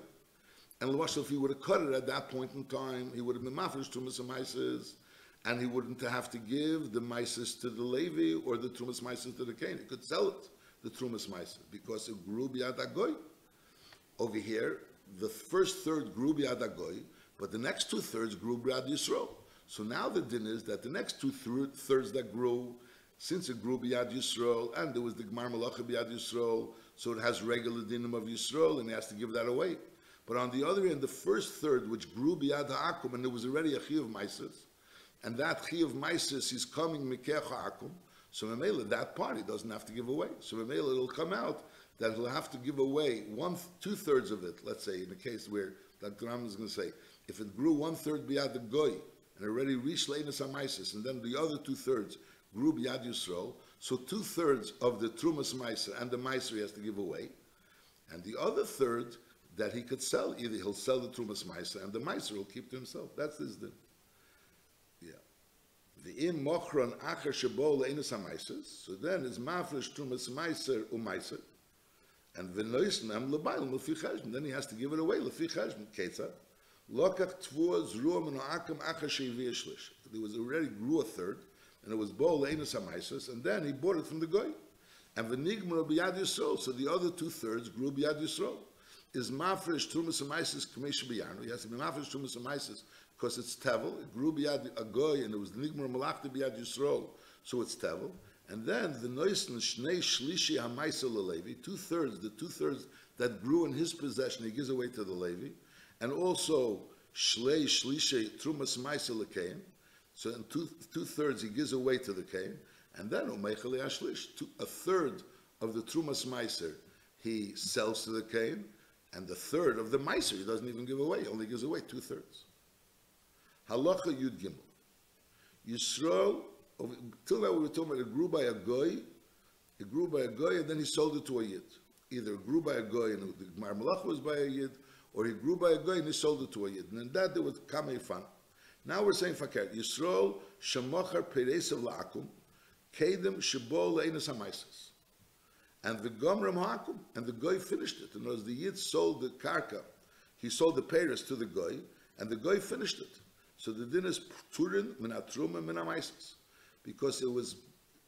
And if he would have cut it at that point in time, he would have been mafresh trumas meises, and he wouldn't have to give the meises to the Levi or the trumas meises to the Kohen. He could sell it, the trumas meises, because it grew b'yad agoy. Over here, the first third grew b'yad agoy, but the next 2/3 grew b'yad Yisrael. So now the din is that the next 2/3 that grew, since it grew b'yad Yisrael, and there was the gmar malacha b'yad Yisrael, so it has regular dinim of Yisrael, and he has to give that away. But on the other end, the first third, which grew b'yad ha'akum, and there was already a chiyuv meises, and that chiyuv meises is coming mikeach ha'akum, so memela, that part he doesn't have to give away. So memela, it'll come out that he'll have to give away 2/3 of it, let's say, in the case where that Rambam is going to say, if it grew 1/3 b'yad the goy, and already reached leinas ha'meises, and then the other 2/3 grew b'yad Yisrael, so 2/3 of the trumas meiser and the meiser he has to give away, and the other third that he could sell, either he'll sell the trumas meiser and the meiser will keep to himself. That's his din. Yeah. The im mochron acher shebo leinas hameises. So then it's mafresh trumas meiser umeiser, and v'noisnem lebayim lefi cheshbon. Then he has to give it away lefi cheshbon. Ketzad lokach tvua zruah menoakim acher sheiviyah shlish. There was already grew a third, and it was bo leinas hameises, and then he bought it from the goy. And v'nigmar b'yad Yisrael. So the other 2/3 grew b'yad Yisrael. Is mafresh trumas meises k'meish b'yarnu. He has to be mafresh trumas meises because it's tevel. It grew b'yad agoy, and it was nigmar malachta b'yad Yisrael, so it's tevel. And then the noisen shnei shlishi hameiser leLevi, 2/3, the 2/3 that grew in his possession, he gives away to the Levi, and also shlei shlishi trumas meiser leKain. So in 2/3 he gives away to the Kain, and then umeichel ashlish, 1/3 of the trumas meiser he sells to the Kain. And the third of the meiser he doesn't even give away; he only gives away 2/3. Halacha Yud Gimel. Yisrael. Till now we were talking about it grew by a goy. It grew by a goy, and then he sold it to a yid. Either it grew by a goy and the gmar malach was by a yid, or he grew by a goy and he sold it to a yid. And then that there was kamei fan. Now we're saying fakir Yisrael shemochar peresav la'akum kedem shebo leinas hameises. And the Gomram Hakum, and the Goy finished it. And as the Yid sold the Karka, he sold the Paris to the Goy, and the Goy finished it. So the din is Turin min Atruma min Amaisis. Because it was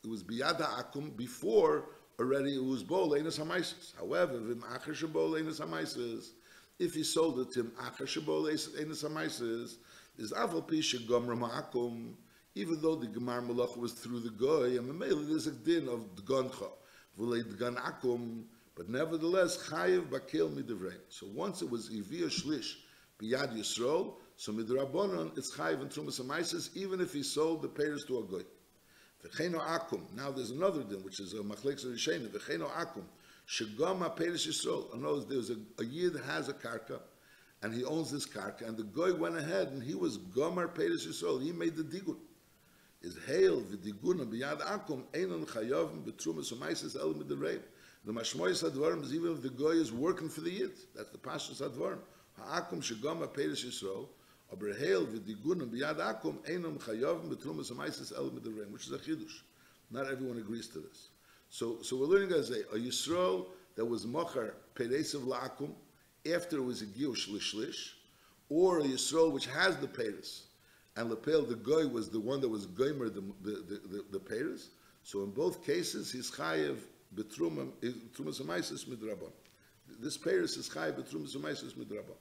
Biyada Akum before already it was Bo Leinas Hamaisis. However, Vim Acher Shabo Leinas Hamaisis, if he sold it to him Acher Shabo Leinas Hamaisis, is Aval Pisha Gomram Hakum, even though the Gemar Malach was through the Goy, and Mamela there's a din of the Goncha. But nevertheless, chayiv bakel midivrein. So once it was iviyah shlish biyad Yisrael, so midrabanon it's chayiv and trumas hameises, even if he sold the payers to a goy. V'cheino akum. Now there's another din which is a machlekes rishayim. V'cheino akum shegam ha'payers Yisrael. I know there's a yid has a karka, and he owns this karka, and the guy went ahead and he was Gomer Peiris Yisrael, he made the digun. Is hail v'diguna b'yad akum einon chayavim b'trumas u'maisis el mid'reim. The mashmoyis advarim is even if the guy is working for the yid. That's the pashtus advarim. Ha'akum shegama Peiris Yisrael, aber hail v'diguna b'yad akum einon chayavim b'trumas u'maisis el mid'reim, which is a chidush. Not everyone agrees to this. So we're learning as a Yisrael that was mocher Peiresav la'akum after it was a giyush l'shlish, or a Yisrael which has the Peiris. And Lepel, the goy, was the one that was goymer the Peiris. So in both cases, he's chayev betrumas amaisis midrabon. This Peiris is chayev betrumas amaisis midrabon.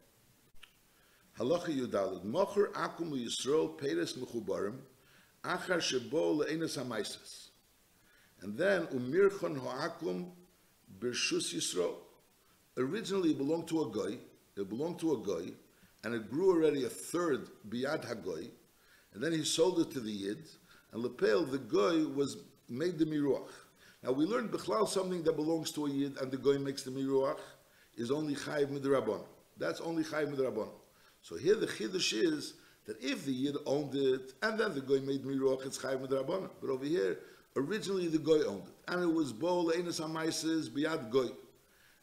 Halacha Yudalid mocher akum Yisrael Peiris mechubarim achar shebo le'enes amaisis. And then umirchon ho'akum b'rshus Yisrael. Originally, it belonged to a goy. It belonged to a goy, and it grew already a third biyad hagoy. And then he sold it to the Yid, and Lepel, the Goy, was made the Miruach. Now we learned Bechlal something that belongs to a Yid, and the Goy makes the Miruach, is only Chayiv Midrabon. That's only Chayiv Midrabon. So here the Chiddush is that if the Yid owned it, and then the Goy made Miruach, it's Chayiv Midrabon. But over here, originally the Goy owned it, and it was Bo Le'enes HaMaises Biyad Goy.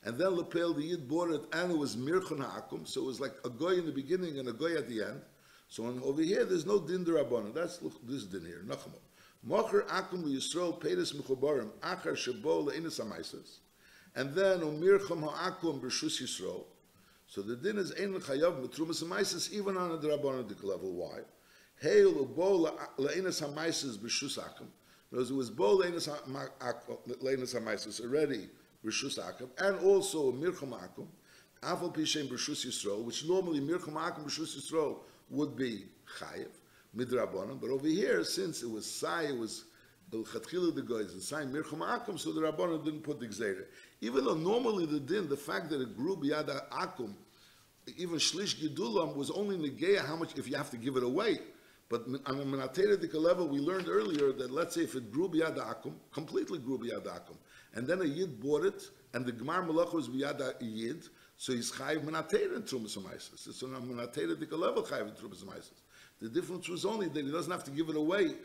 And then Lepel, the Yid bought it, and it was Mirchon HaAkum, so it was like a Goy in the beginning and a Goy at the end. So over here, there's no din derabbanan. That's this din here. Nachamol. Mocher akum Yisrael peiris mechubarim achar shebo le'enes hamaisas, and then umircham ha'akum b'rshus Yisrael. So the din is ein chayav metrumas hamaisas even on a derabbanan level. Why? Hail ubo le'enes hamaisas b'rshus akum. Because it was bo le'enes hamaisas already b'rshus akum, and also umircham akum afal pishem b'rshus Yisrael, which normally mircham akum b'rshus Yisrael would be chayiv midrabanan, but over here, since it was sai, it was the chatchila the guys and sai mircham akum, so the rabbanan didn't put the gzeira. Even though normally the din, the fact that it grew biyad akum, even shlish gedulam was only negeya how much if you have to give it away. But on a menateidik level, we learned earlier that let's say if it grew biyad akum, completely grew biyad akum, and then a yid bought it, and the gemar malach was biyad yid. So he's chayiv menateir in trumas hamaisis. It's on a menateir level chayiv in trumas hamaisis. The difference was only that he doesn't have to give it away.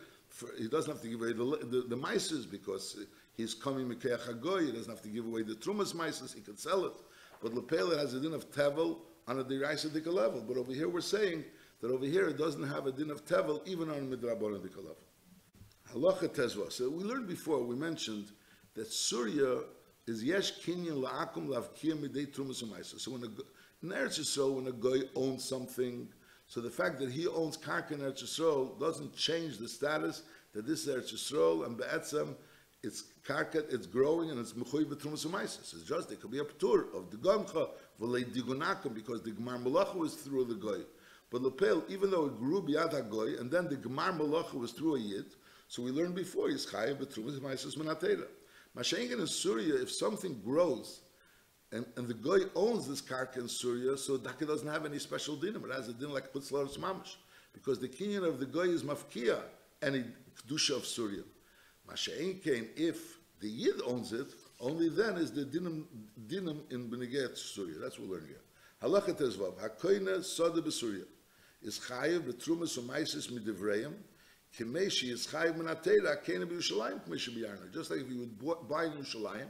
He doesn't have to give away the maisis because he's coming mikeach hagoy. He doesn't have to give away the trumas maisis. He could sell it. But lepele has a din of tevel on a deraisadik level. But over here we're saying that over here it doesn't have a din of tevel even on a midrabanadik level. Halacha tezva. So we learned before. We mentioned that Surya is yesh kinyan la'akum lavkiyah midei trumas u'maisa. So in Eretz Yisrael, when a guy owns something, so the fact that he owns karka in Eretz Yisrael doesn't change the status that this is Eretz Yisrael, and be'etzem, it's karka, it's growing, and it's mechuy b'trumas u'maisa. It's just, it could be a p'tur of the gamcha, v'lei digunakum, because the gemar malacha was through the guy. But lepel, even though it grew b'yad ha-goy, and then the gemar malacha was through a yid, so we learned before, he's chayav b'trumas u'maisa menateira. Mashengen in Surya, if something grows, and the guy owns this karka in Surya, so Daka doesn't have any special dinim. It has a din like Putzlaris Mamash. Because the kinyan of the guy is mafkia, any kedusha of Surya. Mashengen, if the Yid owns it, only then is the dinim in Beneget Surya. That's what we're learning here. Halacha tezvav, hakoyne soda b'Surya, is chayiv b'trumas u'maisis midivreim, Kimeshi is chayiv menateira kena b'Yushalayim k'meshi b'Yarna. Just like if you would buy in Yerushalayim,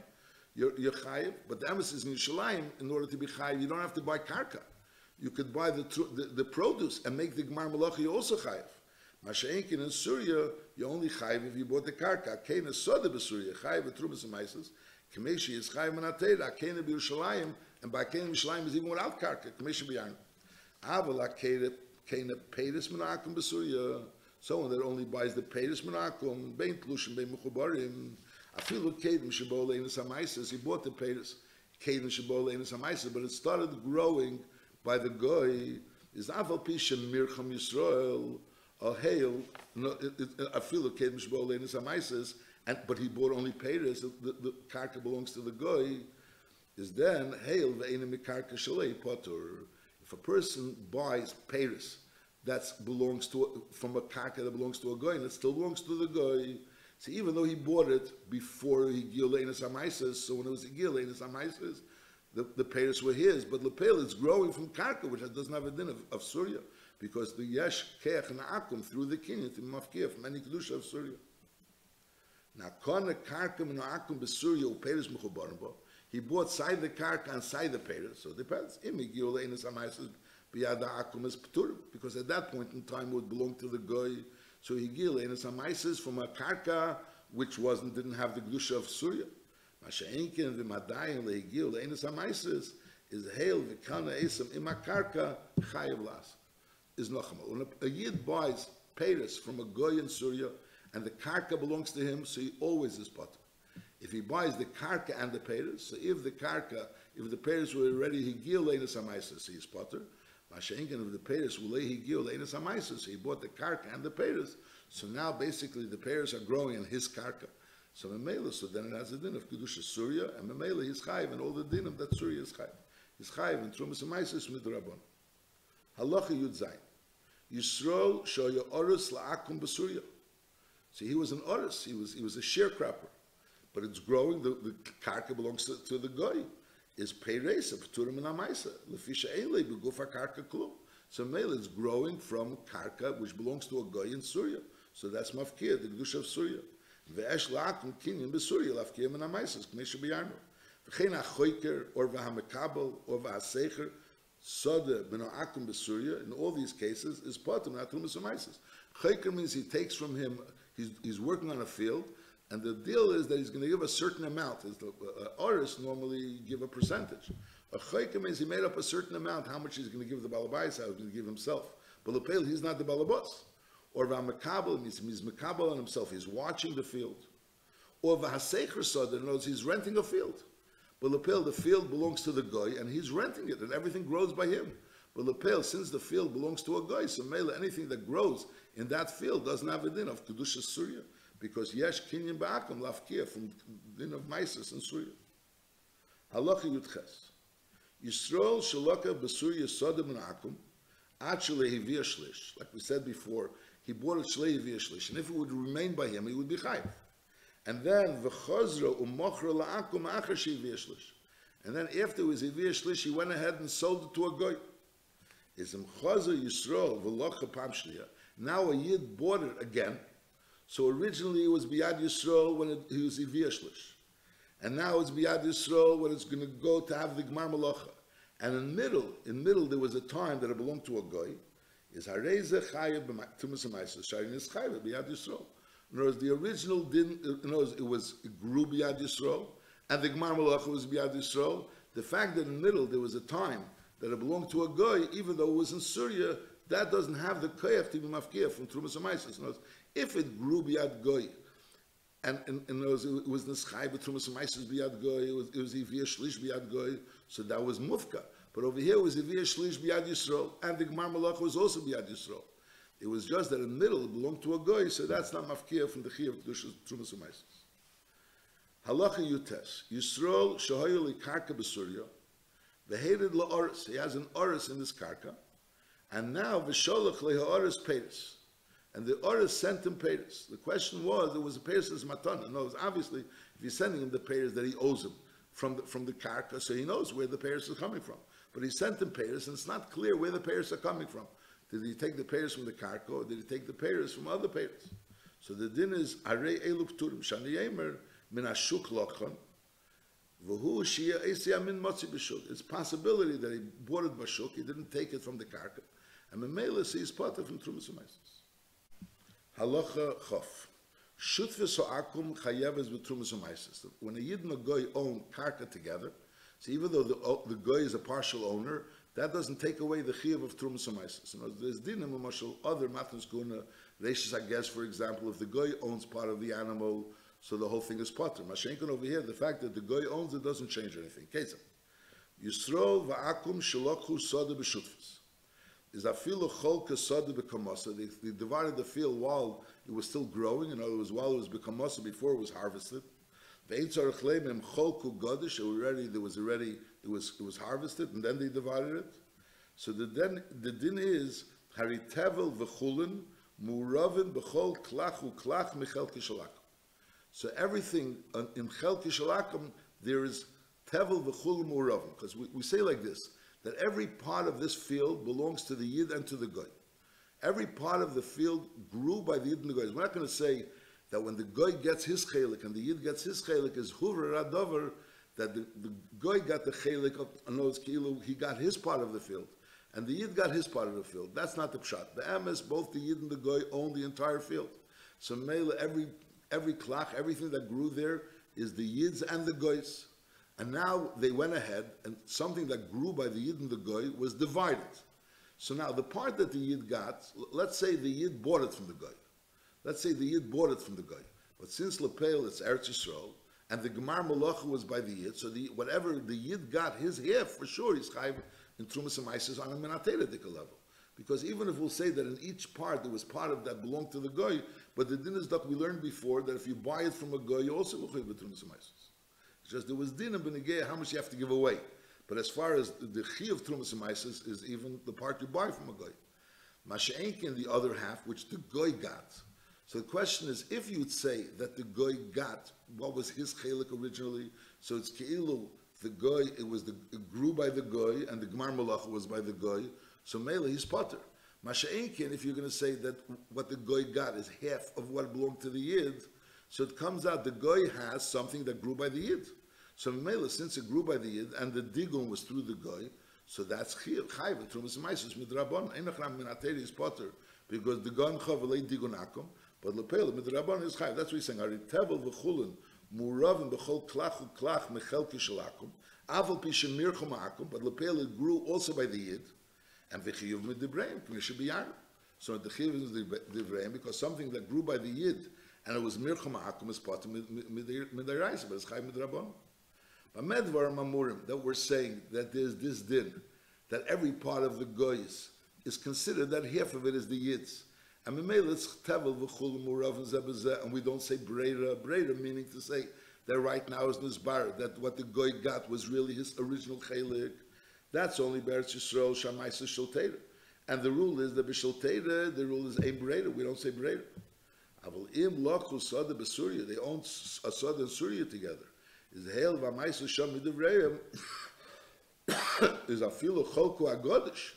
you're chayiv. But the emphasis in Yerushalayim, in order to be chayiv, you don't have to buy karka. You could buy the produce and make the gemar malacha. You also chayiv. Masha'enkin in Surya, you only chayiv if you bought the karka. Kena soda b'Surya chayiv b'trumas u'maisos. Kimeshi is chayiv menateira kena b'Yerushalayim, and by kena b'Yerushalayim is even without karka k'meshi b'Yarna. Avala kena peiris menakum b'Surya. Someone that only buys the peiris menakum, bein tlushim, bein mechubarim, afilu kedim shebo le'enes hamaises. He bought the peiris kedim shebo le'enes hamaises, but it started growing by the goy. Is aval pishem mircham Yisrael or hail afilu kedim shebo le'enes hamaises, but he bought only peiris. The karka belongs to the goy. Is then hail ve'enim mikarka shalei potur. If a person buys peiris that belongs to from a karka that belongs to a goy, and it still belongs to the goy. So even though he bought it before he gil leinas hamaises, so when it was gil leinas hamaises, the peiros were his, but lepel is growing from karka, which doesn't have a din of surya, because the yesh keach and akum through the kinyan to mafkir from any kedusha of surya. Now, kona karka and akum besurya u peiros mechubarim bo. He bought side the karka and side the peiros, so it depends. Imigil leinas amaisas biyada akum is p'turim, because at that point in time it would belong to the goy. So he gil leinas amaisas from a karka which didn't have the kedusha of surya. Masha'inkin the madayim lehigil leinas amaisas is hail v'kana esam imakarka chayav las. Is nochamal. When a yid buys peiros from a goy in Surya, and the karka belongs to him, so he always is potter. If he buys the karka and the peiros, so if the peiros were already higil leinas amaisas, he is potter. Masha'inkin of the peiros will lay higil leinas amaisas, so he bought the karka and the peiros. So now basically the peiros are growing in his karka. So memela, so then it has a din of kedusha Surya, and memela he's chayiv, and all the dinim that Surya is chayiv. He's chayiv in trumas amaisas midrabon. Halacha Yud Zayin. Yisrael shoya orus la'akum b'Surya. See, he was an orus. He was a sharecropper, but it's growing. The karka belongs to the goy. Is peiros of turim and amaisa. Lefisha einlei begufa karka klum. So mele is growing from karka which belongs to a goy in Surya. So that's mafkir, the kedusha of Surya. Ve'esh la'akum kinyan b'Surya lafkir and amaisas k'nesha b'yarno. V'chein ha'choiker or v'hamekabel or v'hasecher. Soda b'no akum b'Surya, in all these cases, is potem not trumas amaisas. Chayker means he takes from him, he's working on a field, and the deal is that he's going to give a certain amount. Oris normally give a percentage. A chayker means he made up a certain amount, how much he's going to give the balabais, how he's going to give himself. But lepel, he's not the balabos. Or v'hamekabel means he's mekabel on himself, he's watching the field. Or v'hasecher soda knows he's renting a field. But lepel, the field belongs to the goy, and he's renting it, and everything grows by him. But lepel, since the field belongs to a goy, so mele, anything that grows in that field doesn't have a din of kedusha Surya, because yesh kinyan ba'akum lafkir from din of maisis and Surya. Halacha Yudches. Yisrael shaloka b'Surya soda min akum, ad shalei hivia shlish. Like we said before, he bought a shalei hivia shlish, and if it would remain by him, he would be chayiv. And then v'chozra u'mochra la'akum achar she'ivia shlish. And then after it was ivia shlish, he went ahead and sold it to a goy. Is chozra Yisrael v'locha pam shliya. Now a yid bought it again. So originally it was biyad Yisrael when he was ivia shlish, and now it's biyad Yisrael when it's going to go to have the gmar malacha. And in middle there was a time that it belonged to a goy. Is hareze chayev b'tumas amaisas shayin is chayev biyad Yisrael. In other words, the original didn't. In other words, it grew biyad Yisrael, and the Gemar Malacha was biyad Yisrael. The fact that in the middle there was a time that it belonged to a goy, even though it was in Surya, that doesn't have the koyach to be mafkir from Trumas Amaisas. In other words, if it grew biyad goy, and in other words, it was nischai but Trumas Amaisas biyad goy, it was ivia shlish biyad goy, so that was mufka. But over here it was ivia shlish biyad Yisrael, and the Gemar Malacha was also biyad Yisrael. It was just that in the middle it belonged to a goy, so that's not mafkir from the chiyuv of Trumas Amaisas. Halacha Yutes. Yisrael shahoyu li karka b'Surya. V'heided la'oris. He has an oris in this karka. And now v'sholach le'ha'oris peiros. And the oris sent him peiros. The question was, there was a peiros as matana. No, obviously, if you're sending him the peiros that he owes him from the karka, so he knows where the peiros is coming from. But he sent him peiros, and it's not clear where the peiros are coming from. Did he take the peiros from the karka, or did he take the peiros from other peiros? So the din is, arei elu p'turim, shani yemer, min ashuk lochon, v'hu shia esia min motzi b'shuk. It's a possibility that he bought it b'shuk, he didn't take it from the karka, and memela sees potter from Trumas Amaisas. Halacha chof. Shutfis ha'akum chayeves b'Trumas Amaisas. When a yid and a goy own karka together, so even though the goy is a partial owner, that doesn't take away the chiyuv of Trumas Amaisas. There's dinim mashal other matnas kuna reishis, I guess, for example, if the goy owns part of the animal, so the whole thing is potter. Mashenkin over here, the fact that the goy owns it doesn't change anything. Kesem. Yisrael va'akum shalokhu soda b'shutfis. Is afilu cholka soda b'kamasa. They divided the field while it was still growing. In other words, while it was b'kamasa, before it was harvested. Ve'etzar chleimim cholku godish. It was harvested, and then they divided it. So the din is haritevel v'chulin muravin b'chol klachu klach michel kishalakum. So everything in chel kishalakum there is tevel v'chul mu'uravim, because we say like this, that every part of this field belongs to the Yid and to the Goy. Every part of the field grew by the Yid and the Goy. We're not going to say that when the Goy gets his chelik and the Yid gets his chelik is huver radover, that the Goy got the chelik of Anoz Kilu, he got his part of the field, and the Yid got his part of the field. That's not the pshat. The emes, both the Yid and the Goy own the entire field. So Mela, every klach, everything that grew there is the Yids and the Goys. And now they went ahead, and something that grew by the Yid and the Goy was divided. So now the part that the Yid got, let's say the Yid bought it from the Goy. Let's say the Yid bought it from the Goy. But since Lepel, it's Eretz Yisrael, and the Gemar Malacha was by the Yid, so whatever the Yid got, his half, for sure, he's chayiv in Trumas and Maises on a Menatera level. Because even if we'll say that in each part, there was part of that belonged to the Goy, but the din is that we learned before, that if you buy it from a Goy, you also will chayiv in Trumas and Maises. It's just there was din and benegei how much you have to give away. But as far as the chi of Trumas and Maises is even the part you buy from a Goy. Masha'enki in the other half, which the Goy got. So the question is, if you'd say that the Goy got what was his chelik originally, so it's keilu, the Goy, it grew by the Goy, and the Gemar Malacha was by the Goy, so Mela, he's potter. Masha'enkin, if you're going to say that what the Goy got is half of what belonged to the Yid, so it comes out the Goy has something that grew by the Yid. So Mela, since it grew by the Yid, and the Digun was through the Goy, so that's Chayv, Trumas Maisus, Midrabon, Einachram Minateri is potter, because the Gon Chavalei Digun Akum, but Lepel, Midrabon is Chayv. That's what he's saying. Ari Tevel v'chulin, Muravim b'chol klach u'klach mechel kishalakum, Aval pishem mirchum akum, but Lepel it grew also by the Yid, and v'chiyuv midibreim, k'mishe b'yar. So the chiyuv is midibreim, because something that grew by the Yid, and it was mirchum akum, is potter midiraisa, but it's Chayv Midrabon. But Medvar Mamurim, that we're saying that there's this din, that every part of the Goyis is considered that half of it is the Yids. And it's tevel v'chul murav and zebazeh, and we don't say breda, meaning to say that right now is nizbar, that what the Goy got was really his original chelik. That's only Beretz Yisrael Shamaisa Sholteira. And the rule is that b'Sholteira, the rule is ein breda, we don't say breda. Aval im lochu sada b'Surya, they own a sada and Surya together. Is hail v'maisu sham midivreim is afilu cholku agodish.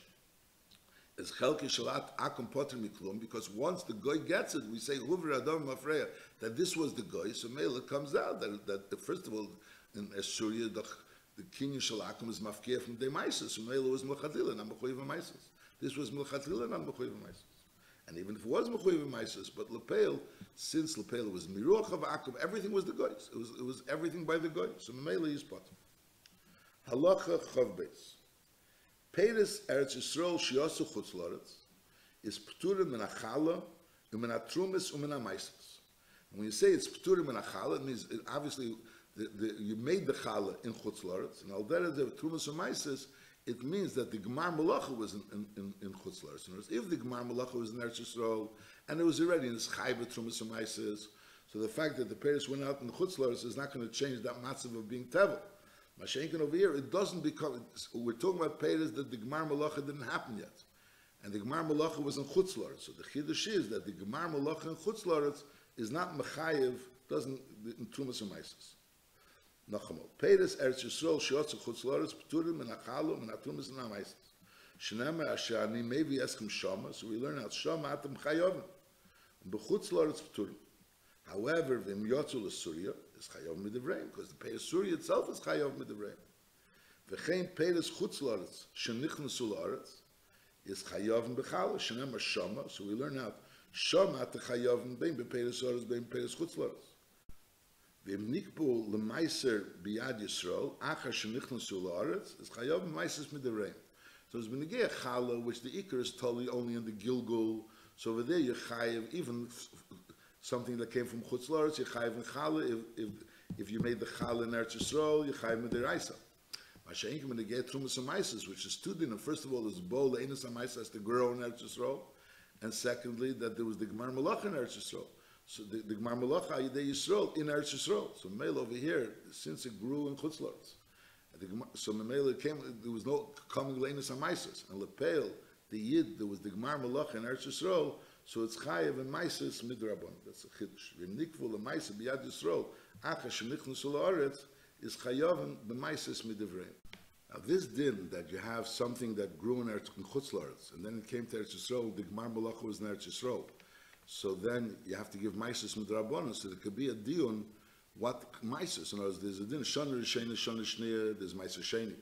Is chelki shalat akum poter miklum, because once the Goy gets it, we say huver adam mafreya, that this was the Goy. So Mela comes out that first of all in Assyria the king shalakum is mafkir from demaisus. So Mela was mechatila and mechoyev maisus. This was mechatila and mechoyev maisus. And even if it was mechoyev maisus, but Lepel, since Lepel was miruach of akum, everything was the Goy's. It was everything by the Goy. So Mela is pot. Halacha chav beis. Peiris Eretz Yisrael shiyosu chutz loretz is p'turim min achala u'min atrumis u'min amaisos. When you say it's p'turim min achala, it means obviously you made the chala in chutz loretz, and al derech the trumas u'maisos, it means that the Gemar Malacha was in chutz loretz. In other words, if the Gemar Malacha was in Eretz Yisrael and it was already in Chayva trumas u'maisos, so the fact that the Peiris went out in chutz loretz is not going to change that matzav of being tevel. Mashenkin over here, it doesn't become. We're talking about Peiris that the Gemar Malacha didn't happen yet, and the Gemar Malacha was in Chutz Loretz. So the Chiddush is that the Gemar Malacha in Chutz Loretz is not mechayev, doesn't in Trumas and Maisos. Nachamol Peiris Eretz Yisrael shiotzu Chutz Loretz p'turim and achalum and atrumas and amaisos. Shnemer ashani maybe eskim shama. So we learn out shama atam chayovim. B'chutz Loretz p'turim. However, v'im yotzu l'Surya is chayav midivreim, because the Peiris Surya itself is chayav midivreim. V'chein Peiris chutz loretz shenichnasu loretz is chayav b'chala shenemar shama. So we learn out shama at the chayav bein b'Peiris loretz bein Peiris chutz loretz. V'im nikbu l'maiser biyad Yisrael achar shenichnasu loretz is chayav b'maises midivreim. So it's b'negei chala, which the ikar is totally only in the Gilgul. So over there you chayav even something that came from Chutz Loretz, you chayiv in chala. If you made the chala in Eretz Yisrael, you chayiv midiraisa. Masha'inkim when they get trumas amaisos, which is two dinim. First of all, is bo le'inus amaisos has to grow in Eretz Yisrael, and secondly, that there was the Gemar Malacha in Eretz Yisrael. So the Gemar Malacha Yidei Yisrael in Eretz Yisrael. So Mela over here, since it grew in Chutz Loretz, so Mela came. There was no coming le'inus amaisos, and Lepel the Yid, there was the Gemar Malacha in Eretz Yisrael. So it's chayev and maises midrabon. That's a chiddush. V'nikvu l'maisa b'yad Yisrael acha shenichnasu la'aretz is chayavim b'maises midivreim. Now this din that you have something that grew in Chutz La'aretz, and then it came to Eretz Yisrael, the Gemar Malacha was in Eretz Yisrael. So then you have to give maises midrabanan, so there could be a dion what maises. In other words, there's a din shana rishena, shana shneya, there's maiser sheni,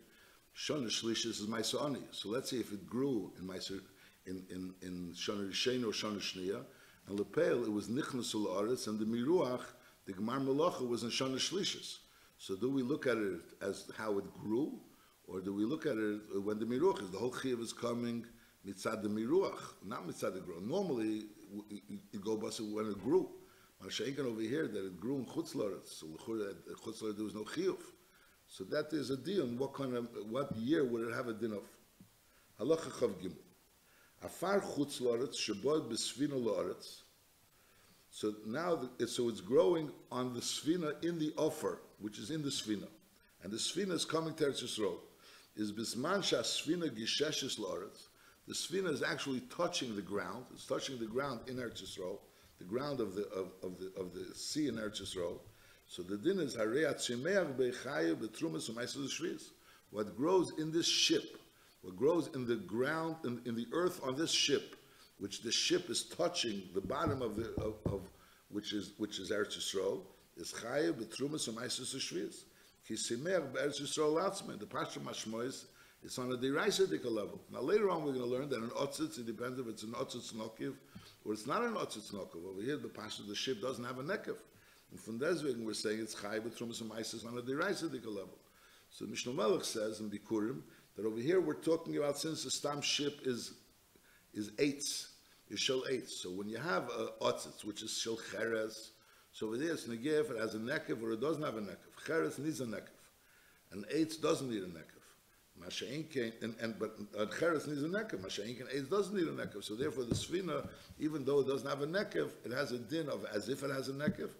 shana shlishis is maiser ani. So let's say if it grew in maiser in shana rishena or shana shneya, and lepel it was nichnas la'aretz, and the miruach, the Gemar Malacha was in shana shlishis. So do we look at it as how it grew, or do we look at it when the miruach is the whole chiyuv is coming mitzad the miruach, not mitzad the growth? Normally you go basa when it grew. Mashenken over here that it grew in Chutz La'aretz, so at Chutz La'aretz there was no chiyuv. So that is a din. What year would it have a din of? Halacha chav gimel. Afar Chutz La'aretz shebod b'svina la'aretz. So now so it's growing on the svina in the offer, which is in the svina, and the svina is coming to Eretz Yisrael. Is bisman shas svina gisheshes la'aretz. The svina is actually touching the ground. It's touching the ground in Eretz Yisrael, the ground of the sea in Eretz Yisrael. So the din is harei atzimeach beichayev betrumas u'maisos shvius. What grows in this ship, what grows in the ground in the earth on this ship, which the ship is touching the bottom of which is Eretz Yisrael, is chayev betrumas u'maisos shvius. Ki simeach be'Eretz Yisrael atzmei. The pasuk mashmois. It's on a deraisadik level. Now later on we're going to learn that an otzitz, it depends if it's an otzitz nokiv or it's not an otzitz nokiv. Over here the pasuk of the ship doesn't have a nekiv. And from deswegen we're saying it's chai b'trumas and maises on a deraisadik level. So Mishnah Melech says in Bikurim that over here we're talking about since the stam ship is eitz, is shel eitz. So when you have a otzitz, which is shel cheres, so over there it's negev, it has a nekiv or it doesn't have a nekiv. Cheres needs a nekiv. And eitz doesn't need a nekiv. But Cheres needs a nekev. Masha'inkin Eitz doesn't need a nekev. So therefore the Svina, even though it doesn't have a nekev, it has a din of as if it has a nekev.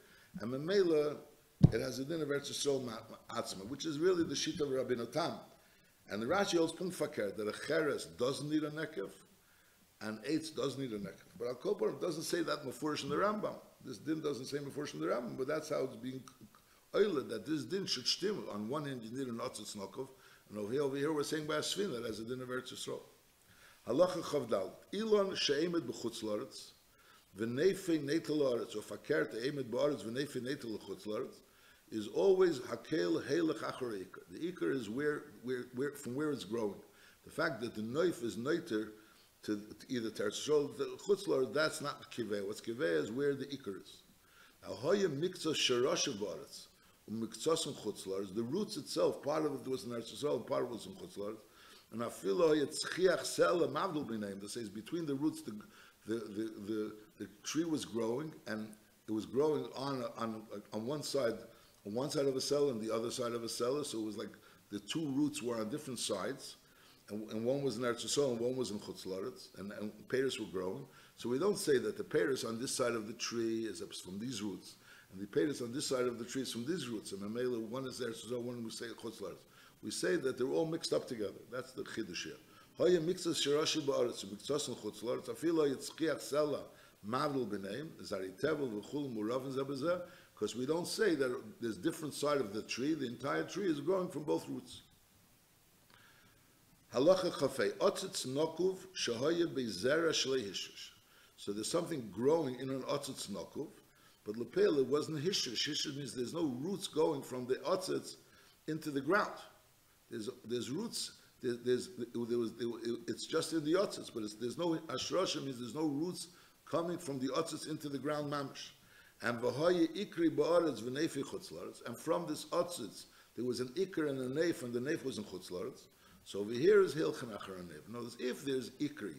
And Memela, it has a din of Eretz Yisrael Atzma, which is really the sheet of Rabbi Tam. And the Rashi holds Punkt Fakir that a Cheres doesn't need a nekev and Eitz doesn't need a nekev. But Al Kopar doesn't say that Mefurish in the Rambam. This din doesn't say Mefurish in the Rambam, but that's how it's being oiled, that this din should stim. On one hand you need an Otzitz Nokov, and over here we're saying by a svina that has a din of Eretz Yisrael. Halacha chavdal. Ilon she'emed b'chutz la'aretz, v'neife neitel la'aretz, or fakir te'emed ba'aretz, v'neife neitel l'chutz la'aretz, is always hakel heilech achar ikar. The ikar is where from where it's growing. The fact that the neif is neiter to either Eretz Yisrael, the chutz la'aretz, that's not kiveh. What's kiveh is where the ikar is. Now hoya mikzah sherashav ba'aretz. The roots itself, part of it was in Eretz Yisrael, part of it was in Chutz La'aretz. And afilo yitzchiach sela mavdul b'neim. That says between the roots, the tree was growing, and it was growing on one side of a cell and the other side of a cellar. So it was like the two roots were on different sides, and one was in Eretz Yisrael and one was in Chutz La'aretz, and pears were growing. So we don't say that the pears on this side of the tree is from these roots, and the peiros on this side of the tree is from these roots. And Mamela, one is there, so one we say Chutz La'aretz. We say that they're all mixed up together. That's the chiddush here. Hoya mixas shirashi ba'aretz, mixas and Chutz La'aretz. Afilo yitzchiach sela mavdul b'neim zari tevel v'chul muravin zabazeh. Because we don't say that there's different side of the tree. The entire tree is growing from both roots. Halacha chafei otzitz nokuv shahoya beizera shleihishish. So there's something growing in an otzitz nokuv. But lepel, it wasn't hishish. Hishish means there's no roots going from the otzitz into the ground. There's roots. It's just in the otzitz, but there's no ashrosha means there's no roots coming from the otzitz into the ground mamish. And v'hoye ikri ba'aretz v'neifi chutz la'aretz. And from this otzitz there was an ikr and a neif, and the neif was in chutz la'aretz. So over here is hilchen achar neif. In other words, if there's ikri,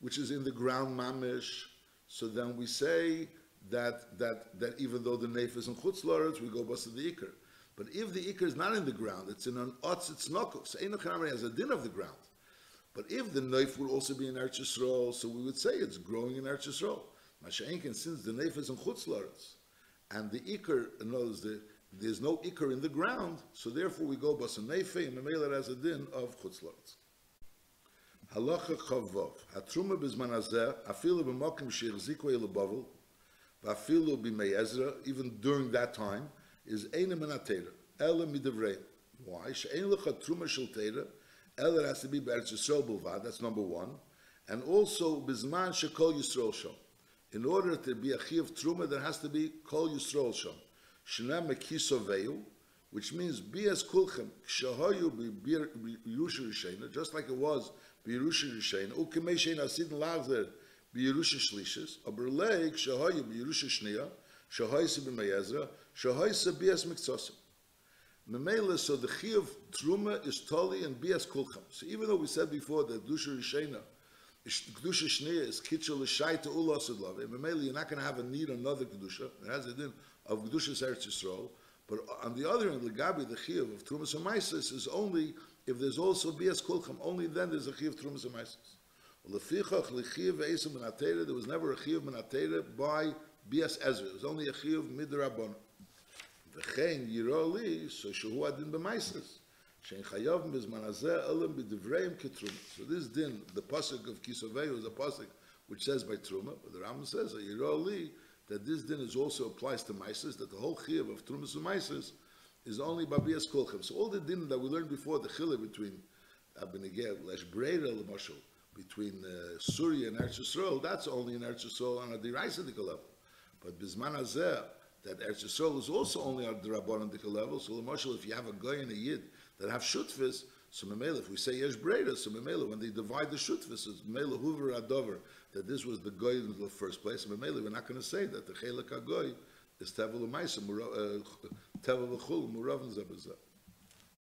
which is in the ground mamish, so then we say that even though the neif is in chutz la'aretz, we go bust the ikr. But if the ikr is not in the ground, it's in an otzitz nokov. So Eino Chanamari has a din of the ground. But if the neif would also be in Eretz Yisrael, so we would say it's growing in Eretz Yisrael. Masha'inkin, since the neif is in chutz la'aretz, and the ikr, in other words, there's no ikr in the ground, so therefore we go bas a neife, and Mamela has a din of chutz la'aretz. Halacha chavov. Hatruma b'zman hazeh, afilu b'mokim she'echziku elebavel, v'afilu b'mei Ezra, even during that time, is einem and atera. Ela midavrei. Why? She'ein lecha truma shel teira. Ela has to be Be'eretz Yisrael bilvad. That's number one. And also bizman shekol Yisrael sham. In order to be a chi of truma, there has to be kol Yisrael sham. Shena mekisoveyu, which means be as kulchem. Kshahayu b'Yerusha Rishena, just like it was b'Yerusha Rishena. Ukemei shein asidin lagzer b'Yerusha Shlishis. Aberlei kshahayu b'Yerusha Shniya. Shahaisa b'Mayezra. Shahaisa b'Yas Mikzosim. Memela, so the chi of truma is tali and b'Yas kulchem. So even though we said before that Kedusha Rishena, Kedusha Shniya is kitchel l'shai to ulasud love. And memela, you're not going to have a need another Kedusha. It has a din of Kedusha Eretz Yisrael. But on the other hand, Legabi, the Chiyuv of Trumas HaMaisis is only if there's also Bias Kulcham, only then there's a Chiyuv of Trumas HaMaisis. Lefichach Lechiyuv Eisam Ben Atera, there was never a Chiyuv Ben Atera by Bias Ezra. It was only a Chiyuv Midrabon. V'chein Yiroli, so Shehu Adin B'Maisis. Shein Chayav Bizman Hazeh Elam B'Divreim Ketruma. So this din, the pasuk of Kisovei is a pasuk which says by Truma, but the Rambam says, Yiroli, that this din is also applies to Maisis, that the whole chiyuv of Trumas and Maisis is only Babias Kolchem. So all the din that we learned before, the chiyuv between Abinegel, Lesh Breira, Lemashal, between Surya and Eretz Yisrael, that's only in Eretz Yisrael on a deraisadika level. But Bizman Hazeh, that Eretz Yisrael is also only on the Rabbanandika level. So Lemashal, if you have a Goy and a Yid that have Shutfis, so Memela, if we say Yesh Breira, so Memela, when they divide the Shutfis, it's Memela Hoover Adover, that this was the Goy in the first place. Memela, we're not going to say that the Chelek HaGoy is Tevel L'Maisa, Tevel L'Chul, Murav and Zebazah.